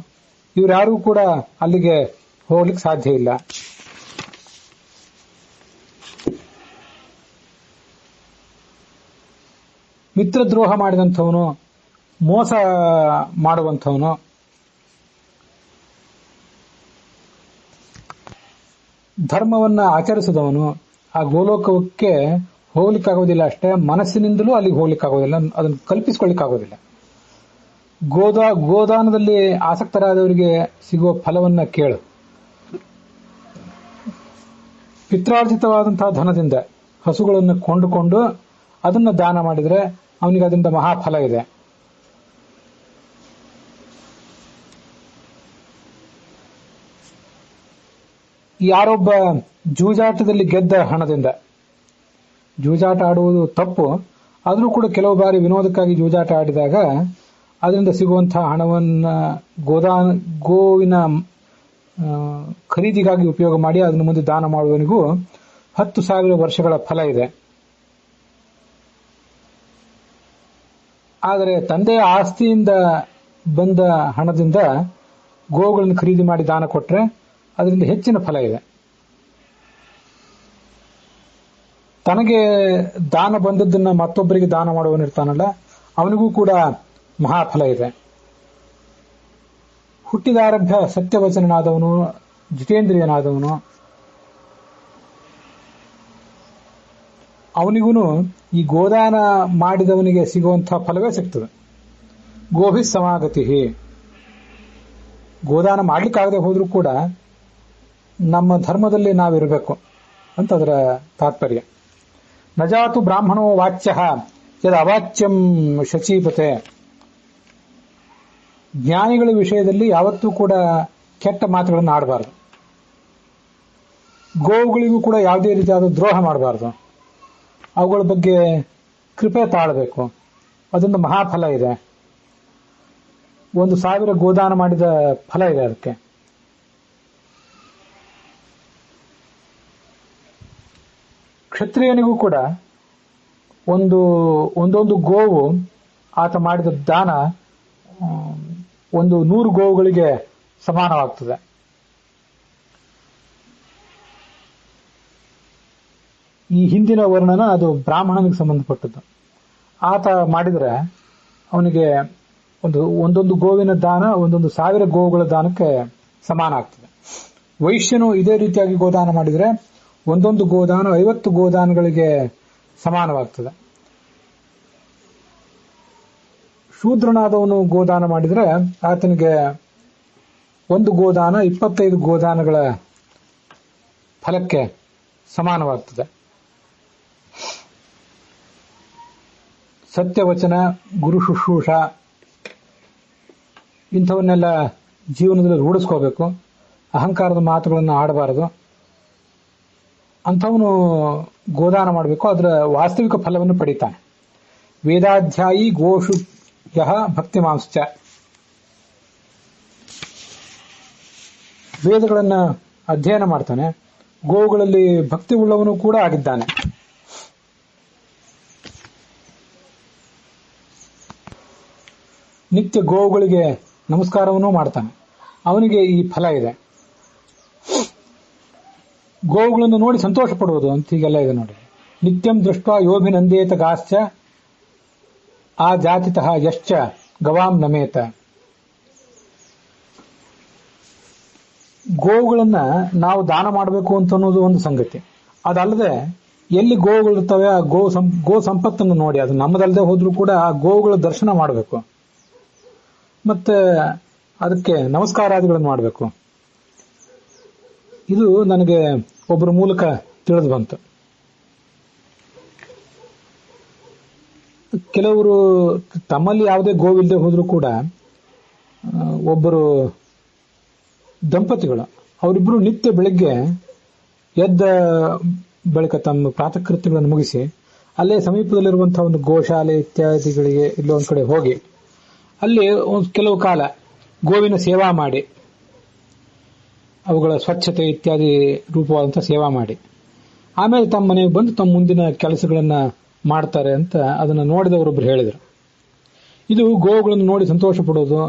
ಇವರ್ಯಾರೂ ಕೂಡ ಅಲ್ಲಿಗೆ ಹೋಗ್ಲಿಕ್ಕೆ ಸಾಧ್ಯ ಇಲ್ಲ. ಮಿತ್ರದ್ರೋಹ ಮಾಡಿದಂಥವನು, ಮೋಸ ಮಾಡುವಂಥವನು, ಧರ್ಮವನ್ನ ಆಚರಿಸಿದವನು ಆ ಗೋಲೋಕಕ್ಕೆ ಹೋಗ್ಲಿಕ್ಕಾಗೋದಿಲ್ಲ. ಅಷ್ಟೇ, ಮನಸ್ಸಿನಿಂದಲೂ ಅಲ್ಲಿಗೆ ಹೋಗ್ಲಿಕ್ಕಾಗೋದಿಲ್ಲ, ಅದನ್ನು ಕಲ್ಪಿಸಿಕೊಳ್ಳಿಕ್ಕಾಗೋದಿಲ್ಲ. ಗೋದಾನದಲ್ಲಿ ಆಸಕ್ತರಾದವರಿಗೆ ಸಿಗುವ ಫಲವನ್ನ ಕೇಳು. ಪಿತ್ರಾರ್ಜಿತವಾದಂತಹ ಧನದಿಂದ ಹಸುಗಳನ್ನು ಕೊಂಡುಕೊಂಡು ಅದನ್ನು ದಾನ ಮಾಡಿದರೆ ಅವನಿಗೆ ಅದರಿಂದ ಮಹಾಫಲ ಇದೆ. ಯಾರೊಬ್ಬ ಜೂಜಾಟದಲ್ಲಿ ಗೆದ್ದ ಹಣದಿಂದ, ಜೂಜಾಟ ಆಡುವುದು ತಪ್ಪು, ಆದರೂ ಕೂಡ ಕೆಲವು ಬಾರಿ ವಿನೋದಕ್ಕಾಗಿ ಜೂಜಾಟ ಆಡಿದಾಗ ಅದರಿಂದ ಸಿಗುವಂತಹ ಹಣವನ್ನ ಗೋವಿನ ಖರೀದಿಗಾಗಿ ಉಪಯೋಗ ಮಾಡಿ ಅದನ್ನು ಮುಂದೆ ದಾನ ಮಾಡುವವನಿಗೂ 10,000 ವರ್ಷಗಳ ಫಲ ಇದೆ. ಆದರೆ ತಂದೆಯ ಆಸ್ತಿಯಿಂದ ಬಂದ ಹಣದಿಂದ ಗೋವುಗಳನ್ನು ಖರೀದಿ ಮಾಡಿ ದಾನ ಕೊಟ್ರೆ ಅದರಿಂದ ಹೆಚ್ಚಿನ ಫಲ ಇದೆ. ತನಗೆ ದಾನ ಬಂದದ್ದನ್ನ ಮತ್ತೊಬ್ಬರಿಗೆ ದಾನ ಮಾಡುವವನಿರ್ತಾನಲ್ಲ, ಅವನಿಗೂ ಕೂಡ ಮಹಾಫಲ ಇದೆ. ಹುಟ್ಟಿದಾರಭ್ಯ ಸತ್ಯವಚನನಾದವನು, ಜಿತೇಂದ್ರಿಯನಾದವನು, ಅವನಿಗೂ ಈ ಗೋದಾನ ಮಾಡಿದವನಿಗೆ ಸಿಗುವಂತಹ ಫಲವೇ ಸಿಗ್ತದೆ. ಗೋಭಿ ಸಮಾಗತಿ. ಗೋದಾನ ಮಾಡ್ಲಿಕ್ಕಾಗದೆ ಹೋದ್ರೂ ಕೂಡ ನಮ್ಮ ಧರ್ಮದಲ್ಲಿ ನಾವಿರಬೇಕು ಅಂತ ಅದರ ತಾತ್ಪರ್ಯ. ನಜಾತು ಬ್ರಾಹ್ಮಣೋ ವಾಚ್ಯ ಯದ ಅವಾಚ್ಯಂ ಶಚೀಪತೆ. ಜ್ಞಾನಿಗಳ ವಿಷಯದಲ್ಲಿ ಯಾವತ್ತೂ ಕೂಡ ಕೆಟ್ಟ ಮಾತುಗಳನ್ನು ಆಡಬಾರದು. ಗೋವುಗಳಿಗೂ ಕೂಡ ಯಾವುದೇ ರೀತಿಯಾದ ದ್ರೋಹ ಮಾಡಬಾರದು. ಅವುಗಳ ಬಗ್ಗೆ ಕೃಪೆ ತಾಳಬೇಕು. ಅದೊಂದು ಮಹಾಫಲ ಇದೆ. 1,000 ಗೋದಾನ ಮಾಡಿದ ಫಲ ಇದೆ ಅದಕ್ಕೆ. ಕ್ಷತ್ರಿಯನಿಗೂ ಕೂಡ ಒಂದೊಂದು ಗೋವು ಆತ ಮಾಡಿದ ದಾನ 100 ಗೋವುಗಳಿಗೆ ಸಮಾನವಾಗ್ತದೆ. ಈ ಹಿಂದಿನ ವರ್ಣನ ಅದು ಬ್ರಾಹ್ಮಣನಿಗೆ ಸಂಬಂಧಪಟ್ಟದ್ದು. ಆತ ಮಾಡಿದರೆ ಅವನಿಗೆ ಒಂದೊಂದು ಗೋವಿನ ದಾನ 1,000 ಗೋವುಗಳ ದಾನಕ್ಕೆ ಸಮಾನ ಆಗ್ತದೆ. ವೈಶ್ಯನು ಇದೇ ರೀತಿಯಾಗಿ ಗೋದಾನ ಮಾಡಿದರೆ ಒಂದೊಂದು ಗೋದಾನ 50 ಗೋದಾನಗಳಿಗೆ ಸಮಾನವಾಗ್ತದೆ. ಶೂದ್ರನಾದವನು ಗೋದಾನ ಮಾಡಿದರೆ ಆತನಿಗೆ ಒಂದು ಗೋದಾನ 25 ಗೋದಾನಗಳ ಫಲಕ್ಕೆ ಸಮಾನವಾಗ್ತದೆ. ಸತ್ಯವಚನ, ಗುರು ಶುಶ್ರೂಷ ಇಂಥವನ್ನೆಲ್ಲ ಜೀವನದಲ್ಲಿ ರೂಢಿಸ್ಕೋಬೇಕು. ಅಹಂಕಾರದ ಮಾತುಗಳನ್ನು ಆಡಬಾರದು. ಅಂಥವನು ಗೋದಾನ ಮಾಡಬೇಕು. ಅದರ ವಾಸ್ತವಿಕ ಫಲವನ್ನು ಪಡಿತಾನೆ. ವೇದಾಧ್ಯಾಯಿ ಗೋಷು ಯಹ ಭಕ್ತಿಮಾಂಶ್ಚ. ವೇದಗಳನ್ನ ಅಧ್ಯಯನ ಮಾಡ್ತಾನೆ, ಗೋವುಗಳಲ್ಲಿ ಭಕ್ತಿ ಉಳ್ಳವನು ಕೂಡ ಆಗಿದ್ದಾನೆ. ನಿತ್ಯ ಗೋವುಗಳಿಗೆ ನಮಸ್ಕಾರವನ್ನೂ ಮಾಡ್ತಾನೆ. ಅವನಿಗೆ ಈ ಫಲ ಇದೆ. ಗೋವುಗಳನ್ನು ನೋಡಿ ಸಂತೋಷ ಪಡುವುದು ಅಂತ ಹೀಗೆಲ್ಲ ಇದೆ ನೋಡಿ. ನಿತ್ಯಂ ದೃಷ್ಟ ಯೋಭಿನಂದೇತ ಗಾಶ್ಚ ಆ ಜಾತಿತಃ ಯಶ್ಚ ಗವಾಂ ನಮೇತ. ಗೋವುಗಳನ್ನ ನಾವು ದಾನ ಮಾಡಬೇಕು ಅಂತ ಅನ್ನೋದು ಒಂದು ಸಂಗತಿ. ಅದಲ್ಲದೆ ಎಲ್ಲಿ ಗೋವುಗಳಿರ್ತವೆ ಆ ಗೋ ಸಂಪತ್ತನ್ನು ನೋಡಿ, ಅದು ನಮ್ಮದಲ್ಲದೆ ಹೋದ್ರೂ ಕೂಡ ಆ ಗೋವುಗಳ ದರ್ಶನ ಮಾಡಬೇಕು. ಮತ್ತೆ ಅದಕ್ಕೆ ನಮಸ್ಕಾರಾದಿಗಳನ್ನು ಮಾಡಬೇಕು. ಇದು ನನಗೆ ಒಬ್ಬರ ಮೂಲಕ ತಿಳಿದು ಬಂತು. ಕೆಲವರು ತಮ್ಮಲ್ಲಿ ಯಾವುದೇ ಗೋವಿಲ್ಲದೆ ಹೋದ್ರೂ ಕೂಡ ಒಬ್ಬರು ದಂಪತಿಗಳು ಅವರಿಬ್ಬರು ನಿತ್ಯ ಬೆಳಗ್ಗೆ ಎದ್ದ ಬಳಿಕ ತಮ್ಮ ಪ್ರಾತಃಕೃತ್ಯಗಳನ್ನು ಮುಗಿಸಿ ಅಲ್ಲೇ ಸಮೀಪದಲ್ಲಿರುವಂತಹ ಒಂದು ಗೋಶಾಲೆ ಇತ್ಯಾದಿಗಳಿಗೆ ಇಲ್ಲೊಂದು ಕಡೆ ಹೋಗಿ ಅಲ್ಲಿ ಕೆಲವು ಕಾಲ ಗೋವಿನ ಸೇವಾ ಮಾಡಿ, ಅವುಗಳ ಸ್ವಚ್ಛತೆ ಇತ್ಯಾದಿ ರೂಪವಾದಂತಹ ಸೇವಾ ಮಾಡಿ ಆಮೇಲೆ ತಮ್ಮ ಮನೆಗೆ ಬಂದು ತಮ್ಮ ಮುಂದಿನ ಕೆಲಸಗಳನ್ನ ಮಾಡ್ತಾರೆ ಅಂತ ಅದನ್ನು ನೋಡಿದವರೊಬ್ರು ಹೇಳಿದರು. ಇದು ಗೋವುಗಳನ್ನು ನೋಡಿ ಸಂತೋಷ ಪಡೋದು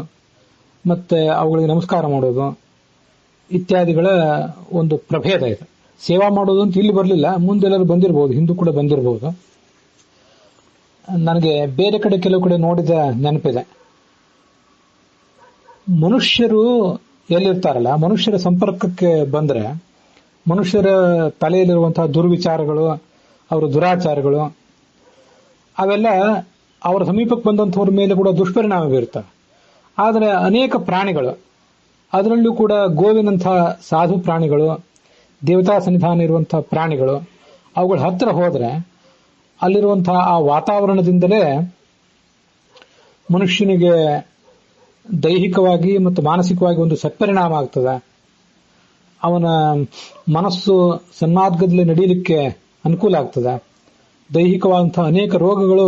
ಮತ್ತೆ ಅವುಗಳಿಗೆ ನಮಸ್ಕಾರ ಮಾಡೋದು ಇತ್ಯಾದಿಗಳ ಒಂದು ಪ್ರಭೇದ ಇದೆ. ಸೇವಾ ಮಾಡೋದು ಅಂತ ಇಲ್ಲಿ ಬರಲಿಲ್ಲ, ಮುಂದೆಲ್ಲರೂ ಬಂದಿರಬಹುದು, ಹಿಂದೂ ಕೂಡ ಬಂದಿರಬಹುದು. ನನಗೆ ಬೇರೆ ಕಡೆ ಕೆಲವು ಕಡೆ ನೋಡಿದ ನೆನಪಿದೆ. ಮನುಷ್ಯರು ಎಲ್ಲಿರ್ತಾರಲ್ಲ, ಮನುಷ್ಯರ ಸಂಪರ್ಕಕ್ಕೆ ಬಂದ್ರೆ ಮನುಷ್ಯರ ತಲೆಯಲ್ಲಿರುವಂತಹ ದುರ್ವಿಚಾರಗಳು, ಅವರ ದುರಾಚಾರಗಳು, ಅವೆಲ್ಲ ಅವರ ಸಮೀಪಕ್ಕೆ ಬಂದಂಥವ್ರ ಮೇಲೆ ಕೂಡ ದುಷ್ಪರಿಣಾಮ ಬೀರ್ತವೆ. ಆದರೆ ಅನೇಕ ಪ್ರಾಣಿಗಳು, ಅದರಲ್ಲೂ ಕೂಡ ಗೋವಿನಂತಹ ಸಾಧು ಪ್ರಾಣಿಗಳು, ದೇವತಾ ಸನ್ನಿಧಾನ ಇರುವಂತಹ ಪ್ರಾಣಿಗಳು, ಅವುಗಳ ಹತ್ತಿರ ಹೋದ್ರೆ ಅಲ್ಲಿರುವಂತಹ ಆ ವಾತಾವರಣದಿಂದಲೇ ಮನುಷ್ಯನಿಗೆ ದೈಹಿಕವಾಗಿ ಮತ್ತು ಮಾನಸಿಕವಾಗಿ ಒಂದು ಸತ್ಪರಿಣಾಮ ಆಗ್ತದೆ. ಅವನ ಮನಸ್ಸು ಸನ್ಮಾರ್ಗದಲ್ಲಿ ನಡೀಲಿಕ್ಕೆ ಅನುಕೂಲ ಆಗ್ತದೆ. ದೈಹಿಕವಾದಂತಹ ಅನೇಕ ರೋಗಗಳು